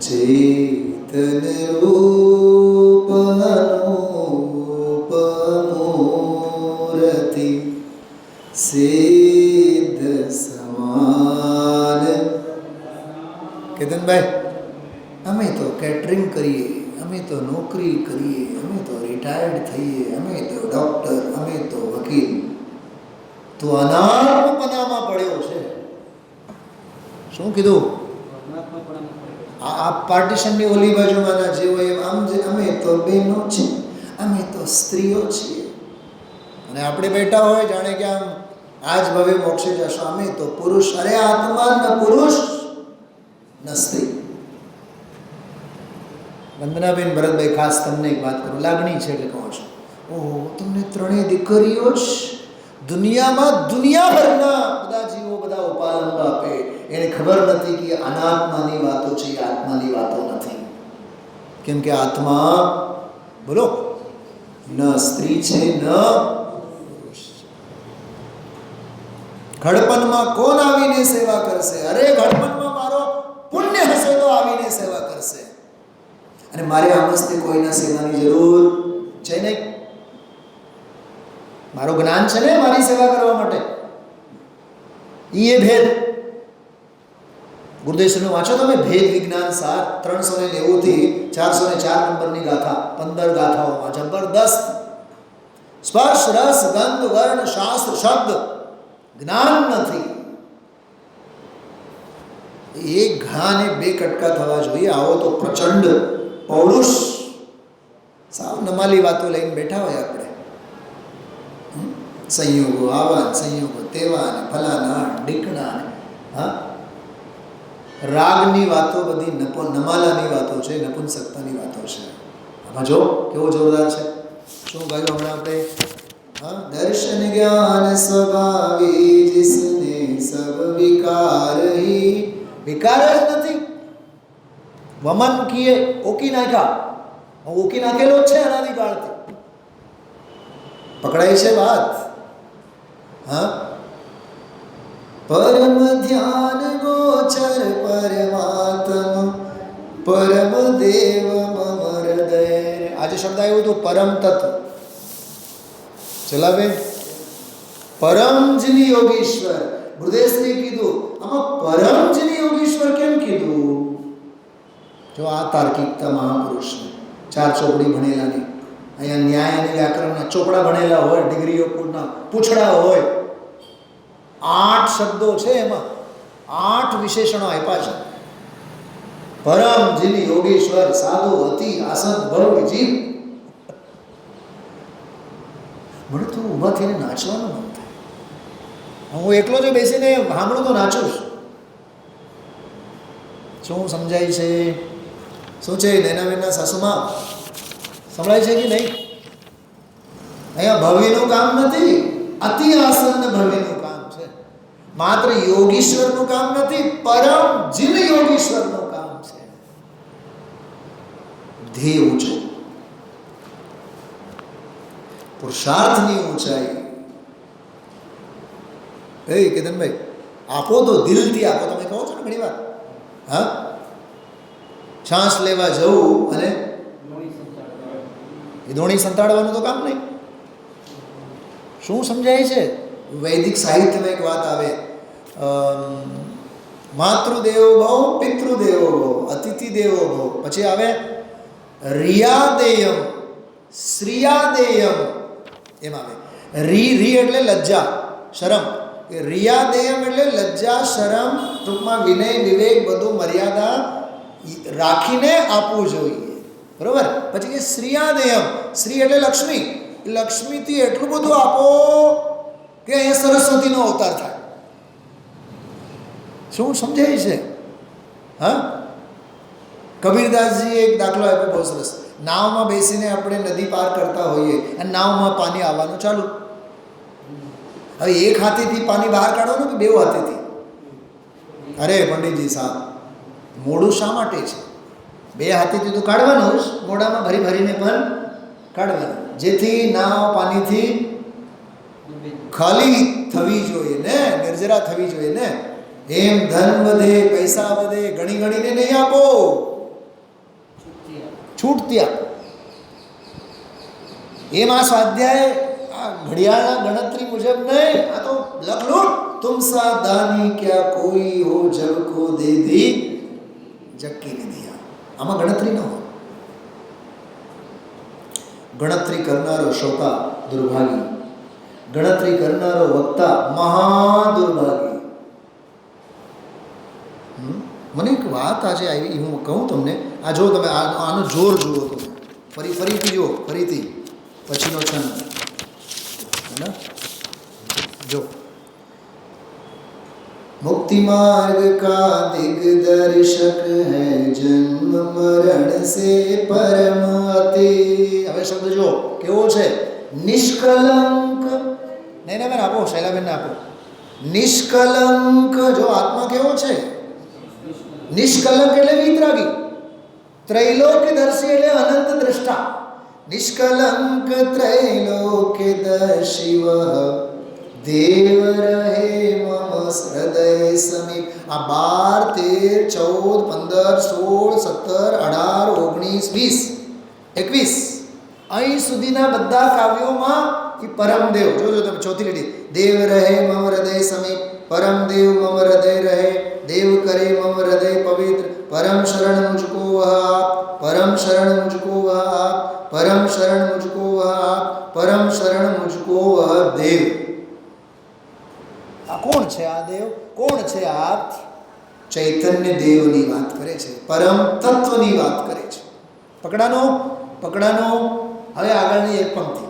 ચેતન રૂપ અનુપ મૂર્તિ સિદ્ધ સમાન. કેતનભાઈ અમે તો કેટરિંગ કરીએ, અમે તો નોકરી કરીએ, અમે તો રિટાયર્ડ થઈએ, અમે તો ડૉક્ટર, અમે તો વકીલ. તો અનાત્મપણામાં પડ્યો છે. શું કીધું? આ પાર્ટીશનની ઓલી બાજુમાંના જેવો એમ આમ જે અમે તો બહેનો છે, અમે તો સ્ત્રીઓ છીએ, અને આપણે બેઠા હોય જાણે કે આમ આજ ભવે મોક્ષે જશો, અમે તો પુરુષ. અરે આત્મા ન પુરુષ ન સ્ત્રી. વંદનાબેન, ભરતભાઈ, ખાસ તમને એક વાત કરું, લાગણી છે એટલે કહું છું. ઓહો, તમને ત્રણેય દીકરીઓ જ. દુનિયામાં દુનિયાભરના બધા જીવો બધા ઉપાલંબ આપે, એને ખબર નથી કે અનાત્માની વાતો છે, એ આત્માની વાતો નથી. કેમ કે આત્મા, બોલો, ન સ્ત્રી છે ન પુરુષ છે. ઘડપણમાં કોણ આવીને સેવા કરશે? અરે ઘડપણમાં મારો પુણ્ય હશે તો આવીને સેવા કરશે, અને મારે આમસ્તે કોઈના સેવાની જરૂર છે નહીં. મારું જ્ઞાન છે ને મારી સેવા કરવા માટે. એ ભેદ ગુરુદેવનું વાંચો તમે, ભેદ વિજ્ઞાન સાર 390 થી 404 નંબરની ગાથા, 15 ગાથાઓમાં જબરદસ્ત સ્પર્શ રસ ગંધ વર્ણ શાસ્ત્ર શબ્દ જ્ઞાન નથી. એક ઘાને બે કટકા થવા જોઈએ. આવો તો પ્રચંડ પૌરુષ, સાવ નમાલી વાતો લઈને બેઠા હોય આપણે. સંયોગો આવા, સંયોગો તેવા, ને ફલાના ડીકણા. હા, રાગની વાતો બધી નમાલાની વાતો છે, નપુંસકતાની વાતો છે. આમાં જો કેવો જોરદાર છે. શું કહ્યું હમણાં આપણે? હા, દર્શન જ્ઞાન સ્વભાવી જિસને સબ વિકાર હી. વિકાર જ નથી. વમન કીએ ઓકી નાખ્યા, ઓકી નાખેલો જ છે અનાદિકાળથી. પકડાય છે વાત? હા, પરમ ધ્યાન ગોચર પરમાત્મ પરમ દેવ મમ હૃદય. આજે શબ્દ આવ્યો હતો પરમ તત્વ. ચલાવે પરમજની યોગીશ્વર. ગુરુદેવશ્રીએ કીધું આમાં પરમજની યોગીશ્વર કેમ કીધું? જો આ તાર્કિકતા મહાપુરુષને 4 ચોપડી ભણેલાની, અહીંયા ન્યાય અને વ્યાકરણના ચોપડા ભણેલા હોય, ડિગ્રીઓ પૂછડા હોય, 8 શબ્દો છે, એમાં 8 વિશેષણો આપ્યા છે. પરમ જીની યોગેશ્વર, સાધુ, અતિ, આસન, ભવ્ય જીવ. મને તો ઊભા થઈને નાચવાનું મન થાય. હું એકલો જો બેસીને સાંભળું તો નાચું. શું સમજાય છે? શું છે નૈનાબેનના સાસુમાં? સંભળાય છે કે નહીં? અહીંયા ભવ્યનું કામ નથી, અતિ આસન ભવ્યનું કામ છે. માત્ર યોગીશ્વરનું કામ નથી, પરમ જીવ યોગીશ્વરનું કામ છે. ધ્યેય ઊંચું, પુરુષાર્થની ઊંચાઈ. એ કેતનભાઈ, આપો તો દિલથી આપો. તમે કહો છો ને ઘણી વાર, હા, શ્વાસ લેવા જવું અને એ ધોણી સંતાડવાનું તો કામ નહીં. શું સમજાય છે? વૈદિક સાહિત્યમાં એક વાત આવે, માતૃદેવો ભવ, પિતૃદેવો ભવ, અતિથિ દેવો ભવ. પછી આવે રિયાદેયમ, શ્રિયાદેયમ. એમ આવે રી એટલે લજ્જા શરમ. રિયાદેયમ એટલે લજ્જા શરમ, ટૂંકમાં વિનય વિવેક બધું મર્યાદા રાખીને આપવું જોઈએ, બરોબર. પછી કે શ્રિયાદેયમ, શ્રી એટલે લક્ષ્મી, લક્ષ્મીથી એટલું બધું આપો કે અહીંયા સરસ્વતીનો અવતાર થાય. શું સમજાય છે? હા, કબીરદાસજીએ એક દાખલો આપ્યો બહુ સરસ. નાવમાં બેસીને આપણે નદી પાર કરતા હોઈએ અને નાવમાં પાણી આવવાનું ચાલુ. હવે એક હાથેથી પાણી બહાર કાઢવાનું કે 2 હાથેથી? અરે પંડિતજી સાહેબ, મોઢું શા માટે છે? 2 હાથેથી તો કાઢવાનું જ, મોઢામાં ભરી ભરીને પણ કાઢવાનું, જેથી નાવ પાણીથી ખાલી થવી જોઈએ ને, નિર્જરા થવી જોઈએ ને. એમ ધન વધે, પૈસા વધે, ગણી ગણીને નહીં આપો, છૂટતી આપો. એમ આ સ્વાધ્યાય આ ઘડિયાળના ગણતરી મુજબ નહીં, આ તો લખલૂટ. તુમ સા દાની ક્યા કોઈ હો, જગ કો દે દી જગ કી નિધિયા. આમાં ગણતરી ન હોય. ગણતરી કરનારો શ્રોતા દુર્ભાગી, ગણતરી કરનારો વક્તા મહાદુર્ભાગી. મને એક વાત આજે આવી, હું કહું તમને. આ જો તમે આનો જોર જુઓ, તમે ફરીથી જુઓ, ફરીથી પછીનો છંદ है जो मुक्ति मार्ग का दिग्दर्शक है जन्म मरण से परम अति. હવે શબ્દ જો કેવો છે, નિષ્કલંક. નહીં બેન આપો, શૈલાબેન આપો. નિષ્કલંક. જો આત્મા કેવો છે, નિષ્કલંક એટલે વિતરાગી, ત્રૈલોક્યદર્શી એટલે અનંત દ્રષ્ટા. નિષ્કલંક ત્રૈલોક્યદર્શી દેવ રહે મમ હૃદય સમીપ. આ 12, 13, 14, 15, 16, 17, 18, 19, 20, 21 અહીં સુધીના બધા કાવ્યોમાં પરમદેવ. જોજો તમે ચોથી લીટી, દેવ રહે મમ હૃદય સમીપ, પરમદેવ મમ હૃદય રહે, દેવ કરે મમ હૃદય પવિત્ર, परम शरण मुझको आप, परम शरण मुझको आप, परम शरण मुझको आप, परम शरण मुझको वह देव. આ કોણ છે? આ દેવ કોણ છે? આ ચૈતન્ય દેવની વાત કરે છે, પરમ તત્વની વાત કરે છે. પકડાનો. હવે આગળની એક પંક્તિ.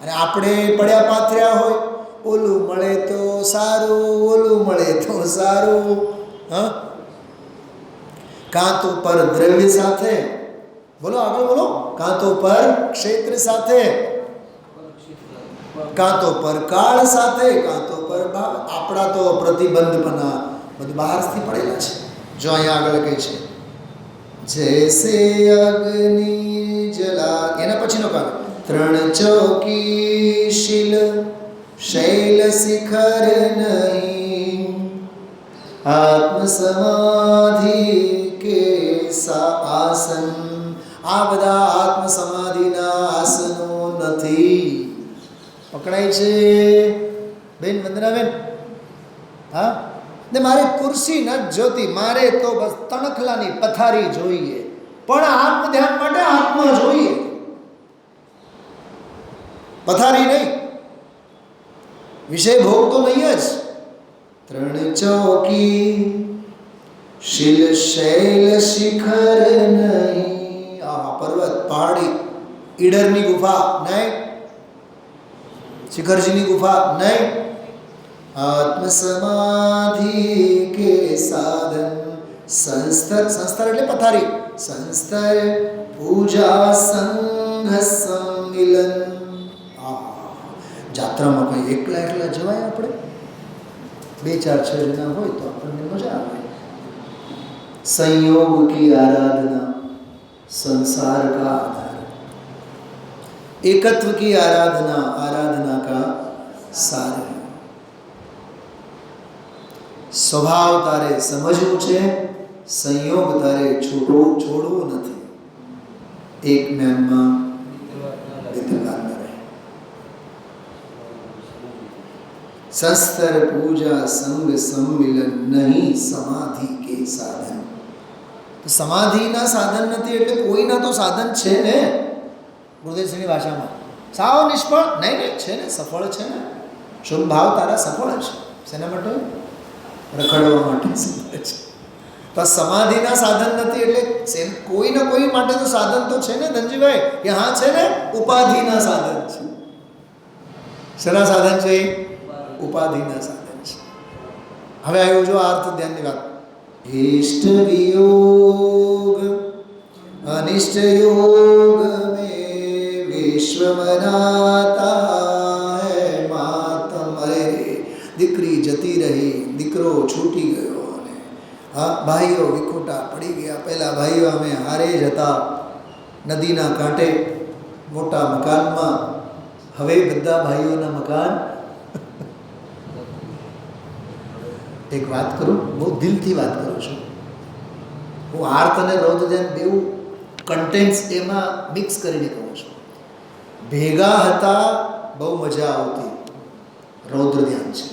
અને આપણે પડ્યા પાથર્યા હોય, ઓલું મળે તો સારું, ઓલું મળે તો સારું. કાં તો પર દ્રવ્ય સાથે, બોલો આગળ બોલો, કાં તો પર ક્ષેત્ર સાથે, કાં તો પર કાળ સાથે, કાં તો પર ભાવ. આપણા તો પ્રતિબંધપના બધું બહારથી પડેલા છે. જો અહીંયા આગળ કહે છે, જૈસે અગ્નિ જલા, એના પછીનો કાળ, ત્રણ ચોકી શીલ શૈલ શિખર નહીં, આત્મ સમાધિ કે આસન. આ બધા આત્મ સમાધિના આસનો નથી. પકડાય છે બેન, વંદનાબેન? હા, ને મારે ખુરશી ન જોતી, મારે તો બસ તણખલાની પથારી જોઈએ, પણ આત્મ ધ્યાન માટે આત્મા જોઈએ, પથારી નહીં. વિષય ભોગ તો નહીં જ. ત્રણ ચોકી શિલ શૈલ શિખર નહીં. આ પર્વત, પહાડી, ઈડરની ગુફા નહીં, શિખરજીની ગુફા નહીં. આત્મ સમાધિ કે સાધન, સંસ્તર. સંસ્તર એટલે પથારી. સંસ્તર પૂજા સંઘ સંમિલન. જાત્રામાં કંઈ એકલા જવાય? આપણે 2, 4, 6 જણા હોય તો આપણને મજા આવે. संयोग की आराधना संसार का आधार, एकत्व की आराधना आराधना का सार है. स्वभाव तारे समझવું છે, સંયોગ તારે છોડવું નથી. એક જ્ઞાનમાં વિતરકાર ન રહે. संस्तर पूजा संग सम्मिलन नहीं समाधि के साधन. તો સમાધિના સાધન નથી એટલે કોઈના તો સાધન છે ને. ગુરુદેવશ્રીની ભાષામાં સાવ નિષ્ફળ નહીં છે ને, સફળ છે ને. શુભ ભાવ તારા સફળ છે. શેના માટે? રખડવા માટે સફળ છે. તો સમાધિના સાધન નથી એટલે કોઈના કોઈ માટે તો સાધન તો છે ને ધનજીભાઈ, કે હા છે ને, ઉપાધિના સાધન છે. શેના સાધન છે? ઉપાધિના સાધન છે. હવે આવ્યો જો અર્થ ધ્યાનની વાત. इष्ट वियोग अनिष्ट योग में विश्व मनाता है मातम. अरे દીકરી જતી રહી, દીકરો છૂટી ગયો, અને હા ભાઈઓ વિખોટા પડી ગયા. પહેલા ભાઈઓ અમે હારે જ હતા નદીના કાંઠે મોટા મકાનમાં, હવે બધા ભાઈઓના મકાન. એક વાત કરું, બહુ દિલથી વાત કરું છું. હું આર્ત અને રૌદ્ર ધ્યાન બેવું કન્ટેન્ટ્સ એમાં મિક્સ કરીને કહું છું. ભેગા હતા બહુ મજા આવતી, રૌદ્ર ધ્યાન છે.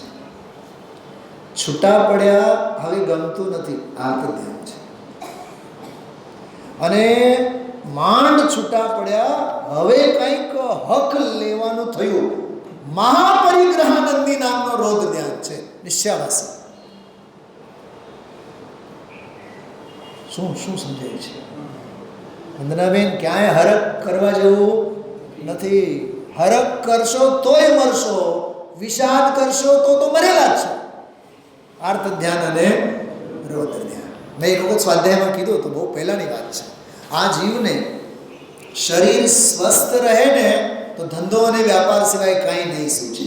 છૂટા પડ્યા હવે ગમતું નથી, આર્ત ધ્યાન છે. અને માંડ છૂટા પડ્યા. હવે કંઈક હક લેવાનું થયું. મહાપરિગ્રહાનંદી નામનો રૌદ્ર ધ્યાન છે, નિશ્ચયાવાસી. શું શું સમજાય છે વંદનાબેન? ક્યાંય હરક કરવા જેવું નથી. હરક કરશો તોય મરશો, વિષાદ કરશો તો મરેલા જ છો. આર્ત ધ્યાન અને રૌદ્ર ધ્યાન મેં એક વખત સ્વાધ્યાયમાં કીધું તો બહુ પહેલાંની વાત છે. આ જીવને શરીર સ્વસ્થ રહે ને તો ધંધો અને વ્યાપાર સિવાય કાંઈ નહીં સૂચે.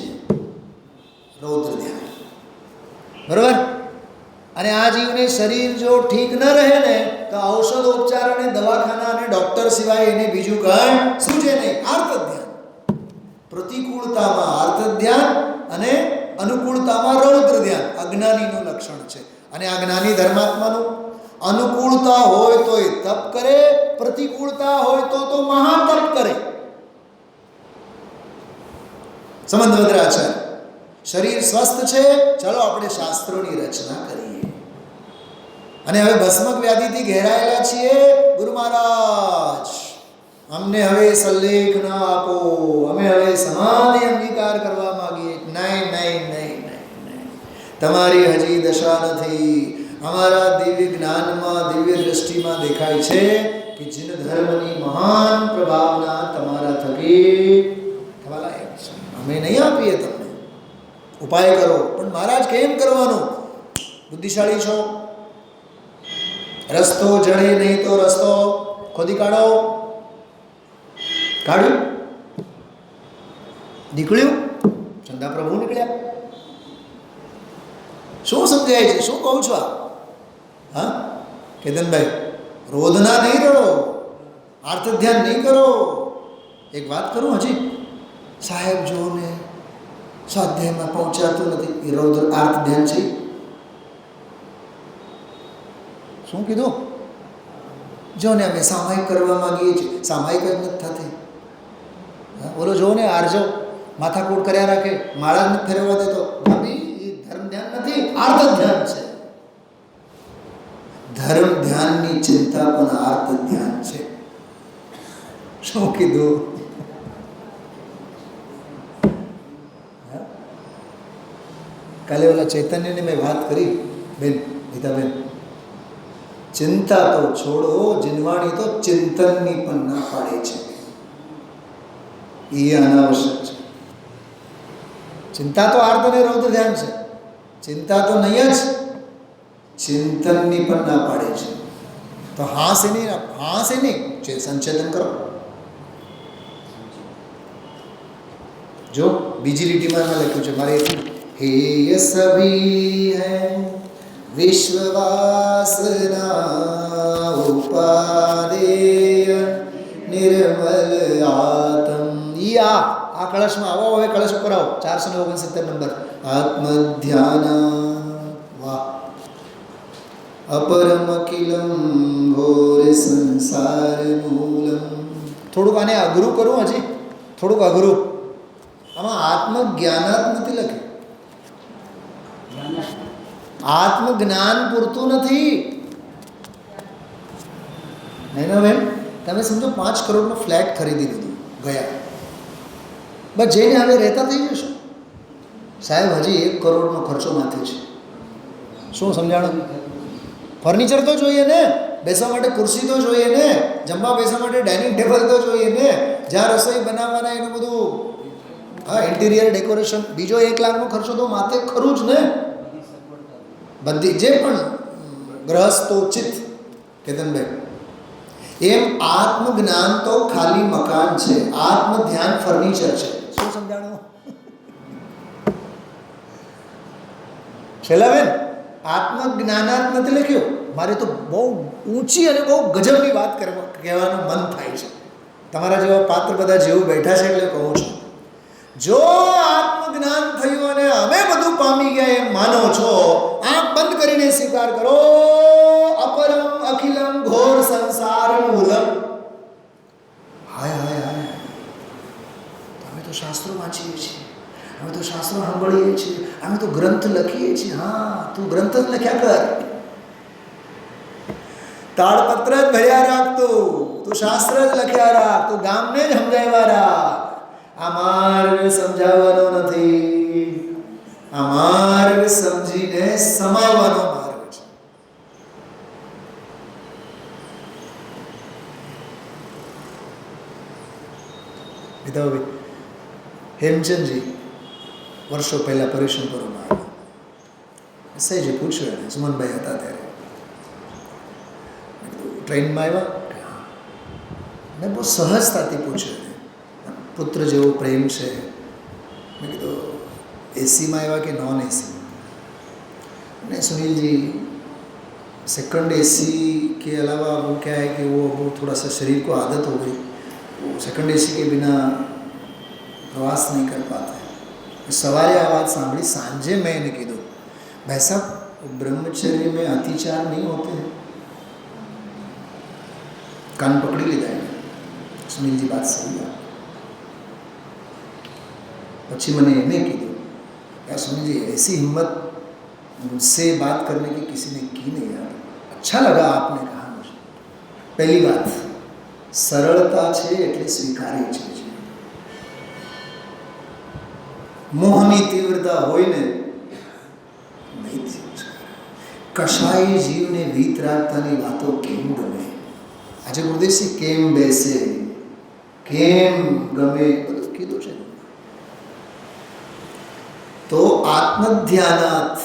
રૌદ્ર ધ્યાન, બરોબર? અને આ જીવને શરીર જો ઠીક ન રહે ને તો ઔષધ ઉપચાર અને દવાખાના અને ડૉક્ટર સિવાય એને બીજું કંઈ સૂચે નહીં. આર્ત ધ્યાન. પ્રતિકૂળતામાં આર્ત ધ્યાન અને અનુકૂળતામાં રૌદ્ર ધ્યાન અજ્ઞાનીનું લક્ષણ છે. અને આ જ્ઞાની ધર્માત્માનું અનુકૂળતા હોય તો એ તપ કરે, પ્રતિકૂળતા હોય તો મહાતપ કરે. સંબંધવદ્રાચાર્ય, શરીર સ્વસ્થ છે, ચલો આપણે શાસ્ત્રોની રચના કરીએ. અને હવે ભસ્મક વ્યાધિથી ઘેરાયેલા છીએ, ગુરુ મહારાજ અમને હવે સલ્લેખ ના આપો, અમે હવે સમાધિ અંગીકાર કરવા માંગીએ. નહીં નહીં નહીં નહીં, તમારી હજી દશા નથી. અમારા દિવ્ય જ્ઞાનમાં, દિવ્ય દ્રષ્ટિમાં દેખાય છે કે જીન ધર્મની મહાન પ્રભાવના તમારા થકી થવા લાયક છે. અમે નહીં આપીએ તમને, ઉપાય કરો. પણ મહારાજ કેમ કરવાનું? બુદ્ધિશાળી છો, રસ્તો જડે નહીં તો રસ્તો ખોદી કાઢો. કાઢ્યું, નીકળ્યું, ચંદા પ્રભુ નીકળ્યા. શું સમજાય છે? શું કહું છું? હા કેતનભાઈ, રોધના નહીં રડો, આર્ત ધ્યાન નહીં કરો. એક વાત કરું હજી, સાહેબ જો ને સ્વાધ્યાયમાં પહોંચાતું નથી, એ રૌદ્ર આર્ત ધ્યાન છે. શું કીધું? જો ને અમે સામાયિક કરવા માંગીએ છીએ, સામાયિક જ નથી થતી. બોલો જો ને આરજો માથાકૂટ કર્યા રાખે, માળા જ નથી ફેરવવા દેતો. ભાભી એ ધર્મ ધ્યાન નથી, આર્ત ધ્યાન છે. ધર્મ ધ્યાનની ચિંતા પણ આર્ત ધ્યાન છે. શું કીધું? કાલે ઓલા ચૈતન્યની મેં વાત કરી, બેન ગીતાબેન, ચિંતા તો છોડો, જીનવાણી તો ચિંતનની પણ ના પાડે છે. એ અનાવશ્યક છે. ચિંતા તો આર્ત અને રૌદ્ર ધ્યાન છે. ચિંતા તો નહીં જ, ચિંતનની પણ ના પાડે છે. તો હાસ એની સંચેતન કરો. જો બીજી લીટીમાં એમાં લખ્યું છે, મારે એટલું, हे ये सभी है विश्ववासना उपादेय निर्मल आत्म. આ કળશમાં આવો, હવે કળશ ઉપર આવો. 469 નંબર, આત્મધ્યાન. વાહ. અપરમ અખિલમ ઘોર સંસાર મૂલમ. થોડુંક આને અઘરું કરું, હજી થોડુંક અઘરું. આમાં આત્મજ્ઞાનાત નથી લખ્યું. આત્મજ્ઞાન પૂરતું નથી. નહીં બેન, તમે સમજો 5 કરોડનો ફ્લેટ ખરીદી લીધું ગયા, બસ જઈને હવે રહેતા થઈ જશો. સાહેબ હજી 1 કરોડનો ખર્ચો માથે છે. શું સમજાણું? ફર્નિચર તો જોઈએ ને, બેસવા માટે ખુરશી તો જોઈએ ને, જમવા બેસવા માટે ડાઇનિંગ ટેબલ તો જોઈએ ને, જ્યાં રસોઈ બનાવવાના એનું બધું, હા, ઇન્ટિરિયર ડેકોરેશન, બીજો 1 લાખનો ખર્ચો તો માથે ખરું જ ને. બધી જે પણ ગ્રહસ્થોચિત. કેતનભાઈ, એમ આત્મજ્ઞાન તો ખાલી મકાન છે, આત્મ ધ્યાન ફર્નિચર છે. શું સમજાણું? શૈલાબેન, આત્મજ્ઞાનાત નથી લખ્યું. મારે તો બહુ ઊંચી અને બહુ ગજબની વાત કહેવાનું મન થાય છે. તમારા જેવા પાત્ર બધા જેવું બેઠા છે એટલે કહું છું. જો આત્મજ્ઞાન થયું અને અમે બધું પામી ગયા એમ માનો છો, આંખ બંધ કરીને સ્વીકાર કરો, અપરમ અખિલમ ઘોર સંસાર મૂલમ. હાય હાય હાય, અમે તો શાસ્ત્રો વાંચીએ છીએ, અમે તો શાસ્ત્રો સાંભળીએ છીએ, અમે તો ગ્રંથ લખીએ છીએ. હા, તું ગ્રંથ જ લખ્યા કર. તાળપત્ર જ ભર્યા રાખતું, તું શાસ્ત્ર જ લખ્યા રાખ, તું ગામને જ સમજાવ્યા રાખ. આ માર્ગ સમજાવવાનો નથી, આ માર્ગ સમજીને સમાવવાનો માર્ગ છે. વિધાભાઈ હેમચંદજી વર્ષો પહેલા પરિશ્રમપુરમાં આવ્યા. સહેજે પૂછ્યું એને, સુમનભાઈ હતા ત્યારે, ટ્રેનમાં આવ્યા મેં બહુ સહજતાથી પૂછ્યું એને, પુત્ર જેવો પ્રેમ છે. મેં કીધું એસીમાં આવ્યા કે નોન एसी? ने सुनील जी सेकंड एसी के अलावा वो क्या है कि वो थोड़ा सा शरीर को आदत हो गई, वो सेकंड एसी के बिना प्रवास नहीं कर पाते. सवारे आ बात सांभी, सांजे मैंने कीधु भाई साहब ब्रह्मचर्य में अतिचार नहीं होते हैं. कान पकड़ी लीधा है. सुनील जी बात सही है. પછી મને એને કીધું यार सुनील जी ऐसी हिम्मत मुझसे बात करने की किसी ने की नहीं यार, अच्छा लगा आपने कहा मुझे. पहली बात सरलता છે એટલે સ્વીકાર્ય છે. મોહની તીવ્રતા હોય ને નહીં કશાય જીવને વીત રાખતાની વાતો કેમ ગમે. આજે ગુરુદેવસિંહ કેમ બેસે, કેમ ગમે બધું કીધું છે. તો આત્મધ્યાનાત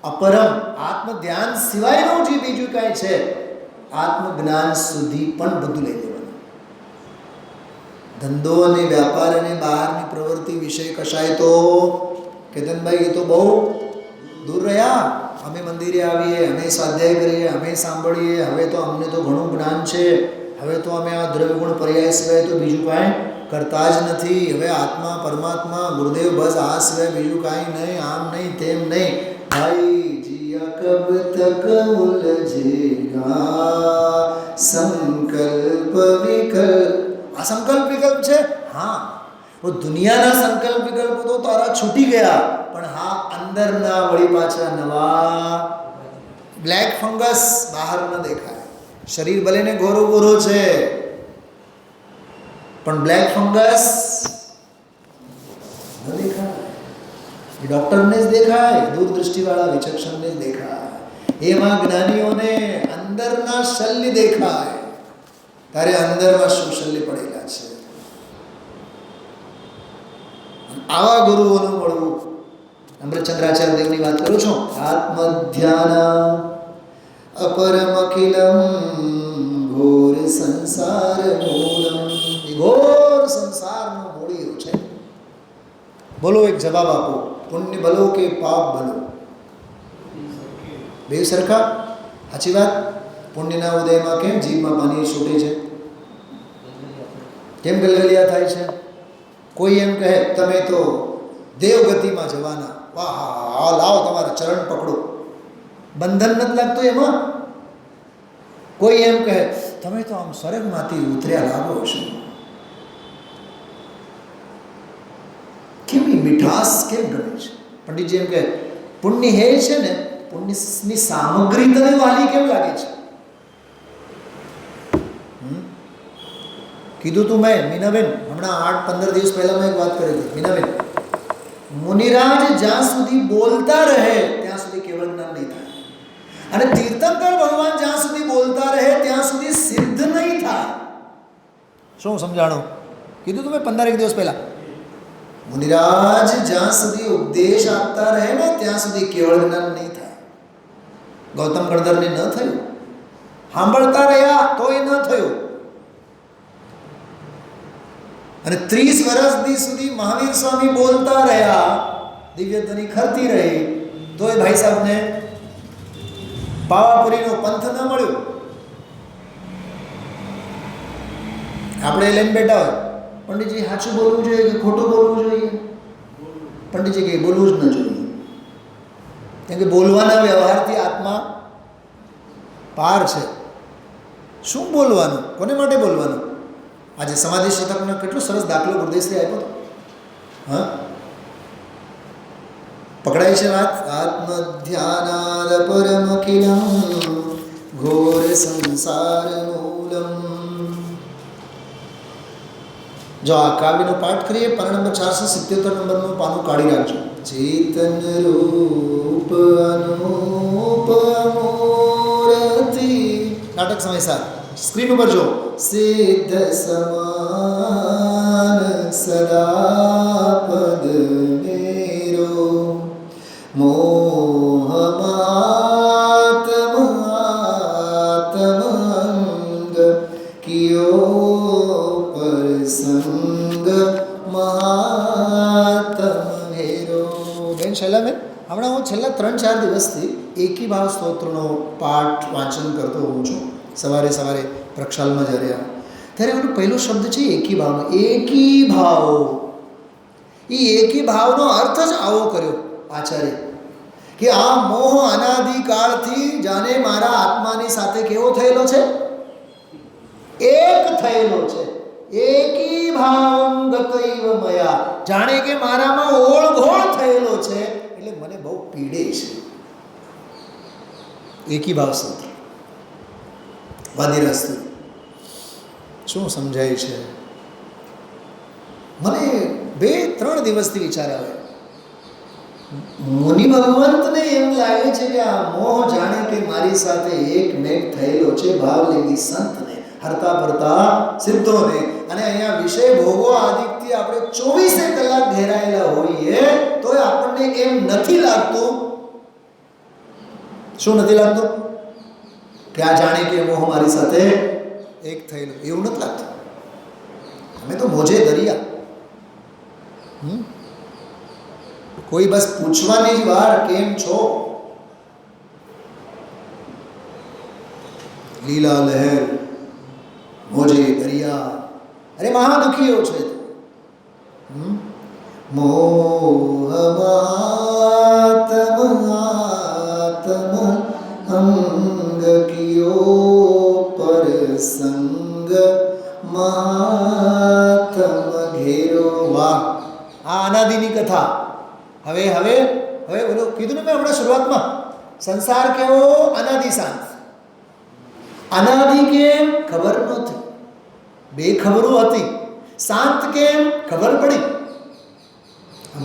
અપરમ, આત્મધ્યાન સિવાયનું જે બીજું કાંઈ છે આત્મજ્ઞાન સુધી પણ બધું લઈ લેવાનું. ધંધો અને વ્યાપાર અને બહારની પ્રવૃત્તિ વિશે કશાય તો કેતનભાઈ એ તો બહુ દૂર રહ્યા. અમે મંદિરે આવીએ, અમે સ્વાધ્યાય કરીએ, અમે સાંભળીએ, હવે તો અમને તો ઘણું જ્ઞાન છે, હવે તો અમે આ દ્રવ્યગુણ પર્યાય સિવાય તો બીજું કાંઈ કરતા જ નથી. હવે આત્મા પરમાત્મા ગુરુદેવ બસ આ સિવાય બીજું કાંઈ નહીં, આમ નહીં તેમ નહીં. ભાઈ જીયા કબ તક ઉલઝેગા સંકલ્પ વિકલ્પ. આ સંકલ્પ વિકલ્પ છે. હા वो दुनियाना संकल्प विकल्प तो तारा छूटी गया, પણ હા અંદરના વળી પાછા નવા. બ્લેક ફંગસ બહાર ન દેખાય. શરીર ભલે ને ગોરો ગોરો છે પણ બ્લેક ફંગસ ન દેખાય. એ ડૉક્ટરને જ દેખાય, દૂરદૃષ્ટિવાળા વિચક્ષણને જ દેખાય. એમાં જ્ઞાનીઓને અંદરના શલ્ય દેખાય. તારે અંદરમાં શું શલ્ય પડેલા છે. આવા ગુરુઓનું મળવું. અમૃતચંદ્રાચાર્ય દેવની વાત કરું છું. આત્મધ્યાન અપરમ અખિલમ ઘોર સંસાર મૂલમ. ઘોર સંસારનો મૂળિયો છે. બોલો એક જવાબ આપો, પુણ્ય ભલો કે પાપ ભલો? બે સરખા. સાચી વાત. પુણ્યના ઉદયમાં કેમ જીભમાં પાણી છૂટે છે, કેમ ગલગલિયા થાય છે? કોઈ એમ કહે તમે તો દેવગતિમાં જવાના, વાહ હા લાવો તમારા ચરણ પકડો, બંધન નથી લાગતું એમાં. કોઈ એમ કહે તમે તો આમ સ્વર્ગમાંથી ઉતર્યા લાગો છો, કેમ મીઠાશ કેમ ગમે છે? પંડિતજી એમ કહે પુણ્ય હે છે ને, પુણ્યની સામગ્રી તને વાલી કેમ લાગે છે? કીધું તું મેં મીનાબેન હમણાં 8-15 દિવસ પહેલાં મેં એક વાત કરી હતી. મીનાબેન, મુનિરાજ જ્યાં સુધી બોલતા રહે ત્યાં સુધી કેવળ જ્ઞાન નહીં થાય, અને તીર્થંકર ભગવાન જ્યાં સુધી બોલતા રહે ત્યાં સુધી સિદ્ધ નહીં થાય. શું સમજાણું? કીધું તું મેં 15 દિવસ પહેલાં. મુનિરાજ જ્યાં સુધી ઉપદેશ આપતા રહે ને ત્યાં સુધી કેવળ જ્ઞાન નહીં થાય. ગૌતમ ગણધરને ન થયું, સાંભળતા રહ્યા તોય ન થયું. અને 30 વર્ષ સુધી મહાવીર સ્વામી બોલતા રહ્યા, દિવ્ય ધ્વનિ ખરતી રહી, તોય ભાઈ સાહેબને પાવાપુરીનો પંથ ન મળ્યો. આપણે લઈને બેઠા હોય, પંડિતજી સાચું બોલવું જોઈએ કે ખોટું બોલવું જોઈએ? પંડિતજી કે બોલવું જ ન જોઈએ, કેમ કે બોલવાના વ્યવહારથી આત્મા પાર છે. શું બોલવાનું, કોને માટે બોલવાનું? આજે સમાધિ શતકનો કેટલો સરસ દાખલો ગુરુદેવશ્રી આપ્યો હતો. હા, પકડાય છે વાત. આત્મધ્યાનાદ પરમ અખિલમ ઘોર સંસાર મૂલમ. જો આ કાવ્યનો પાઠ કરીએ, પાના નંબર 477 નંબરનું પાનું કાઢી રાખજો. ચેતન રૂપ અનુપ મૂર્તિ. નાટક સમય સાર સ્ક્રીન ઉપર જો. સિદ્ધ સમાન સદા પદ મેરો મોહ આત્મંગ કિયો પરસંગ મહાત્મ હેરો. બેન શૈલા બેન, હમણાં હું છેલ્લા 3-4 દિવસથી એકી ભાવ સ્તોત્રનો પાઠ વાંચન કરતો હોઉં છું. સવારે સવારે પ્રક્ષાલમાં જ્યારે આવું ત્યારે એનો પહેલો શબ્દ છે એકી ભાવનો. એકી ભાવ, એ એકી ભાવનો અર્થ જ આવો કર્યો આચાર્ય કે આ મોહ અનાદિકાળથી જાણે મારા આત્માની સાથે કેવો થયેલો છે, એક થયેલો છે. એકી ભાવં ગતૈવ મયા, જાણે કે મારામાં ઓળઘોળ થયેલો છે, એટલે મને બહુ પીડે છે. એકી ભાવ સૂત્ર વાદિરાસ્તુ શું સમજાય છે? મને 2-3 દિવસથી વિચાર આવે. મુનિ ભગવંતને એમ લાગે છે કે આ મોહ જાણે કે મારી સાથે એક મેઘ થયેલો છે, ભાવ લેગી સંતને, હરતા ફરતા સિદ્ધોને. અને અહીંયા વિષય ભોગો આદિત્ય આપણે 24 કલાક ઘેરાયેલા હોઈએ તો આપણને એમ નથી લાગતું. શું નથી લાગતું? કે આ જાણે કે મોહ મારી સાથે એક થયેલો, એવું નથી લાગતું. અમે તો મોજે દરિયા. કોઈ બસ પૂછવાની જ વાર, કેમ છો? લીલા લહેર, મોજે દરિયા. અરે મહા દુખીઓ છે. મોહ આત્મ અંગ કિયો પરસંગ મહાત્મ ઘેરો. વાહ, આ અનાદિની કથા. હવે બોલો, કીધું ને મેં હમણાં શરૂઆતમાં, સંસાર કેવો અનાદિ શાંત. અનાદિ કેમ ખબર નહોતી, બેખબરો હતી. શાંત કેમ ખબર પડી.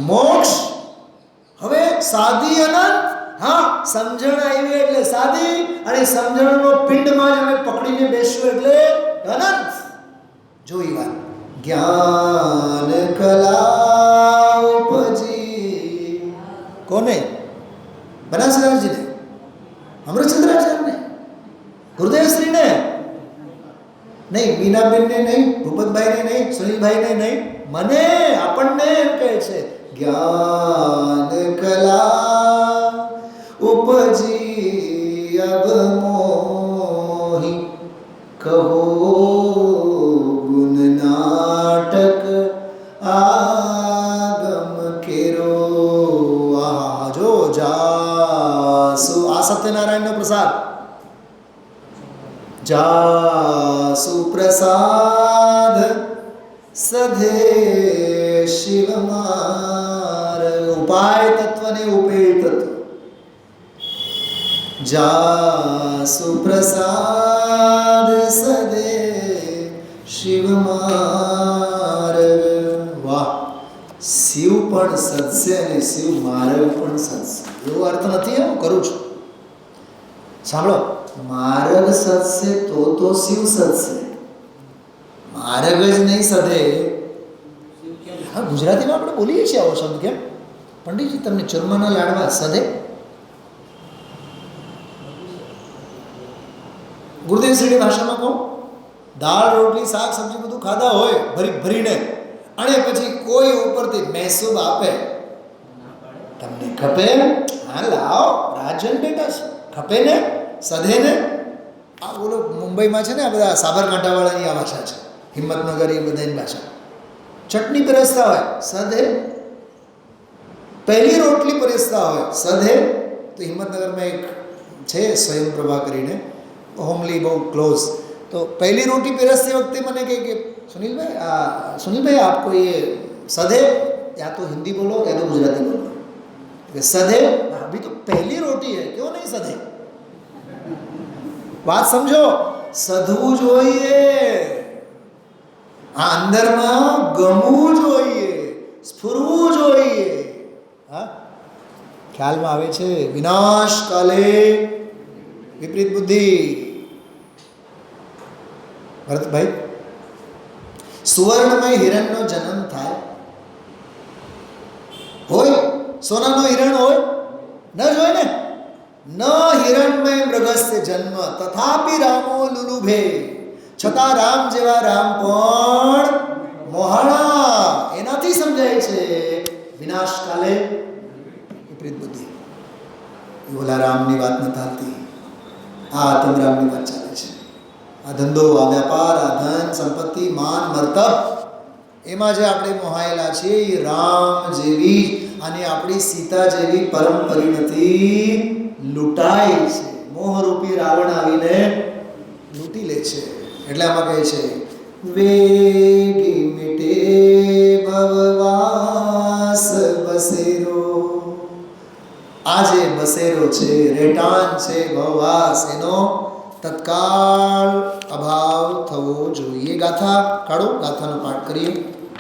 મોક્ષ હવે સાદી અનંત. હા, સમજણ આવી એટલે સાદી, અને સમજણનો પિંડમાં જ અમે પકડીને બેસવું એટલે અનંત. જોઈ વાત. જ્ઞાન કલા ઉપજી. કોને? બનાસકાંઠાજીને, અમૃતચંદ્રાચાર્યને, ગુરુદેવશ્રીને નહીં, મીનાબેનને નહીં, ભૂપતભાઈને નહીં, સુનિલભાઈને નહીં, મને, આપણને એમ કહે છે. જ્ઞાન કલા ઉપજી અબ મોહી કહો ગુણ નાટક આગમ કેરો. આહા, જો જાસુ, આ સત્યનારાયણનો પ્રસાદ. જાસુ પ્રસાદ સધે શિવ માર્ગ. ઉપાય તત્વને ઉપેય તત્વ. જાસુ પ્રસાદ સદે શિવ માર્ગ. વાહ, શિવ પણ સત્સે અને શિવ માર્ગ પણ સત્સે. એવો અર્થ નથી, હું કરું છું. સાંભળો, માર્ગ સત્સે તો શિવ સત્સે. માર્ગ જ નહીં સદે. હા, ગુજરાતીમાં આપણે બોલીએ છીએ આવો શબ્દ. કેમ પંડિતજી, તમને ચૂરમાના લાડવા સદે? ગુરુદેવશ્રીની ભાષામાં કહો, દાળ રોટલી શાક સબ્જી બધું ખાધા હોય ભરીને, અને પછી કોઈ ઉપરથી મહેસૂબ આપે, તમને ખપે? હા, લાવો, રાજન બેટા છે, ખપે ને, સધે ને. આ બોલો મુંબઈમાં છે ને, આ બધા સાબરકાંઠાવાળાની આ ભાષા છે, હિંમતનગર, એ બધાની ભાષા. ચટણી પરેસતા હોય સધે, પહેલી રોટલી પરેસતા હોય સધે. તો હિંમતનગરમાં એક છે સ્વયંપ્રભા કરીને, હોમલી, બહુ ક્લોઝ. તો પહેલી રોટી પરેસતી વખતે મને કહે કે सुनील भाई आपको ये सधे, या तो हिंदी बोलो या तो गुजराती बोलो. सधे अभी तो पहली रोटी है, क्यों नहीं सधे? વાત સમજો, સધવું જોઈએ, આ અંદરમાં ગમવું જોઈએ, સ્ફુરવું જોઈએ. હા, ખ્યાલમાં આવે છે? વિનાશ કાલે વિપરીત બુદ્ધિ. ભરતભાઈ, સુવર્ણમય હિરણનો જન્મ થાય હોય, સોનાનો હિરણ હોય ન જ હોય ને. ન હિરણમય મૃગસ્ય જન્મ તથાપિ રામો લુલુભે. છતાં રામ જેવા રામ પણ મોહાણા. એનાથી સમજાય છે વિનાશ કાલે વિપરીત બુદ્ધિ. એ ઓલા રામની વાત નથી ચાલતી, આ આત્મરામની વાત ચાલે છે. આ ધંધો, આ વ્યાપાર, આ ધન સંપત્તિ, માન મર્તબ, એમાં જે આપણે મોહાયેલા છીએ એ રામ જેવી અને આપણી સીતા જેવી પરમ પરિણતિ લૂંટાય છે. મોહરૂપી રાવણ આવીને લૂંટી લે છે. એટલે આમાં કહે છે વેગી મિટે ભવવાસ બસેરો. આ જે બસેરો છે, રેટાન છે, ભવવાસ, એનો તત્કાળ અભાવ થવો જોઈએ. ગાથા કાઢો, ગાથાનો પાઠ કરીએ.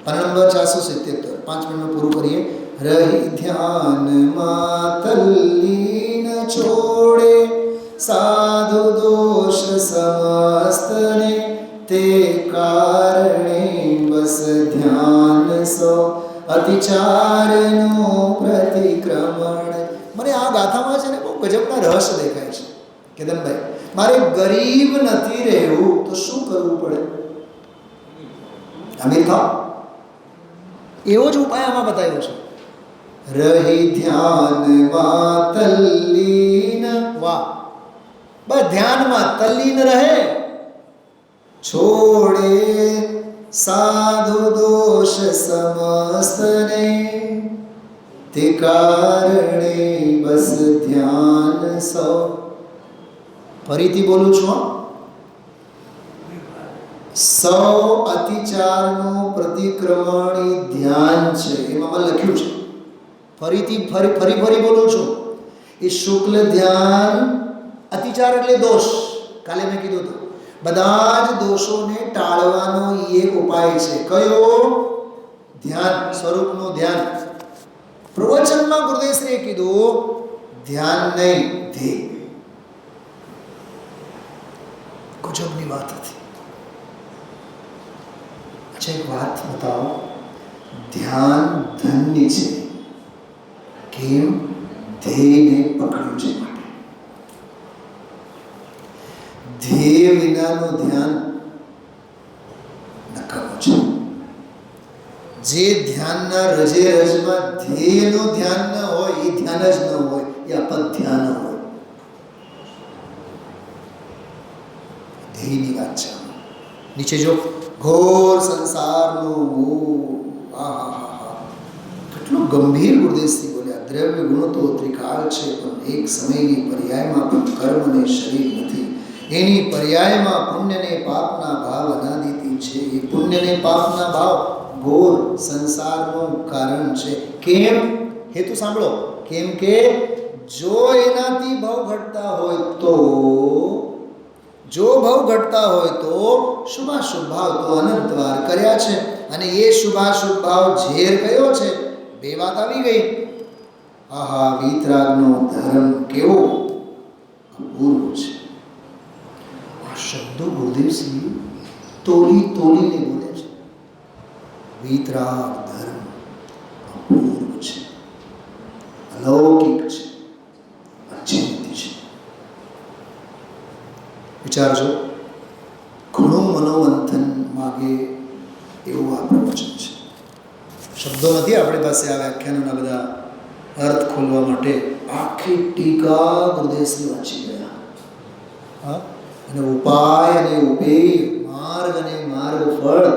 પાના નંબર 477, 5 મિનિટમાં પૂરું કરીએ. રહી ધ્યાનમાં તલ્લીન છોડે સાધુ દોષ સમસ્તને, તે કારણે બસ ધ્યાન સો અતિચારનો પ્રતિક્રમણ. મને આ ગાથામાં છે ને બહુ ગજબના રહસ્ય દેખાય છે. કેદનભાઈ, મારે ગરીબ નથી રહેવું તો શું કરવું પડે? અમીર થાવ. એવો જ ઉપાય આમાં બતાવ્યો છે. રહી ધ્યાનમાં તલ્લીન. વાહ, બસ ધ્યાનમાં તલ્લીન રહે, છોડે સાધુ દોષ સમસ્તને, તે કારણે બસ ધ્યાન સૌ. ફરીથી બોલું છું, સૌ અતિચારનું પ્રતિક્રમણ ધ્યાન છે. એમાં મને લખ્યું છે. ફરી બોલું છું. એ શુક્લ ધ્યાન, અતિચાર એટલે દોષ. કાલે મેં કીધું હતું, બધા જ દોષોને ટાળવાનો એક ઉપાય છે. કયો? ધ્યાન, સ્વરૂપનું ધ્યાન. પ્રવચનમાં ગુરુદેવશ્રીએ કીધું ધ્યાન નહીં, ધ્યેય. ગજબની વાત હતી. અચ્છા, એક વાત બતાવો. ધ્યાન ધન્ય છે. કેમ? ધ્યેયને પકડ્યું છે માટે. ધ્યેય વિનાનું ધ્યાન નકામું છે. જે ધ્યાનના રજે રજમાં ધ્યેયનું ધ્યાન ન હોય એ ધ્યાન જ ન હોય, એ અપધ્યાન હોય. ધ્યેયની વાત છે. નીચે જો, ઘોર સંસારનું કેટલું ગંભીર ગુરુદેવશ્રી બોલ્યા. દ્રવ્ય ગુણો તો ત્રિકાળ છે, પણ એક સમયની પર્યાયમાં પણ કર્મ અને શરીર નથી. એની પર્યાયમાં પુણ્ય ને પાપના ભાવ અનાદિથી છે. એ પુણ્ય ને પાપના ભાવ ઘોર સંસારનું કારણ છે. કેમ? હેતુ સાંભળો. કેમ કે જો એનાથી ભાવ ઘટતા હોય તો, જો ભાવ ઘટતા હોય તો શુભાશુભ ભાવ તો અનંતવાર કર્યા છે. અને એ શુભાશુભ ભાવ ઝેર કયો છે? બે વાત આવી ગઈ. આહા, વીતરાગનો ધર્મ કેવો અપૂર્વ છે. આ શબ્દો ગુરુદેવશ્રી તોલીને બોલે છે. વીતરાગ ધર્મ અપૂર્વ છે, અલૌકિક છે, અચિંત્ય છે. વિચારજો, ઘણું મનોમંથન માગે એવું આ પ્રવચન છે. શબ્દો નથી આપણી પાસે આ વ્યાખ્યાનોના બધા અર્થ ખોલવા માટે. આખી ટીકા ગુરુદેવશ્રી વાંચી ગયા. હા, અને ઉપાય અને ઉપેય, માર્ગ અને માર્ગ ફળ,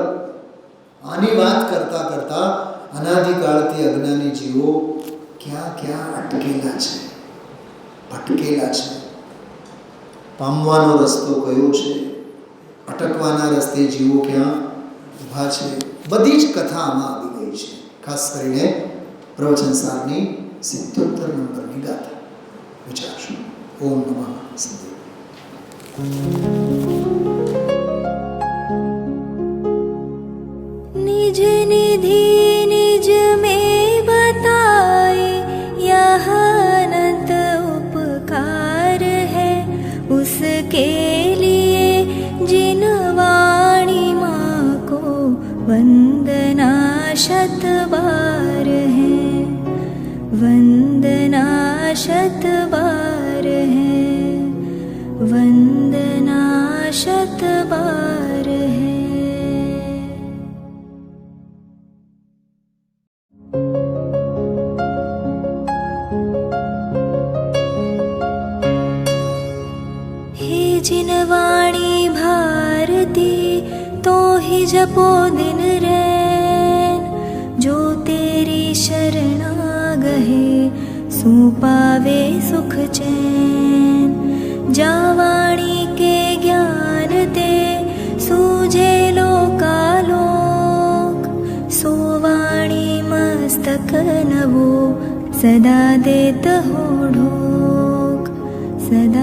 આની વાત કરતા કરતા અનાદિકાળથી અજ્ઞાની જીવો ક્યાં ક્યાં અટકેલા છે, ભટકેલા છે. પામવાનો રસ્તો કયો છે, અટકવાના રસ્તે જીવો ક્યાં ઊભા છે, બધી જ કથા આમાં આવી ગઈ છે. ખાસ કરીને પ્રવચન સારની 77 નંબરની ગાથા વિચારશું. ઓમ નમઃ શિવાય. निज निधि निज में बताए यह अनंत उपकार है, उसके लिए जिन वाणी माँ को वंदना शत बार है, वंदना शत बार है, वंदना शत बार है। हे जिन वाणी भारती तो ही जपो दिन रैन, जो तेरी शरणा गहे सो पावे सुख चैन। जा वाणी के ज्ञान ते सूझे लोकालोक, सो वाणी मस्तक नवो सदा देत हो ढोक, सदा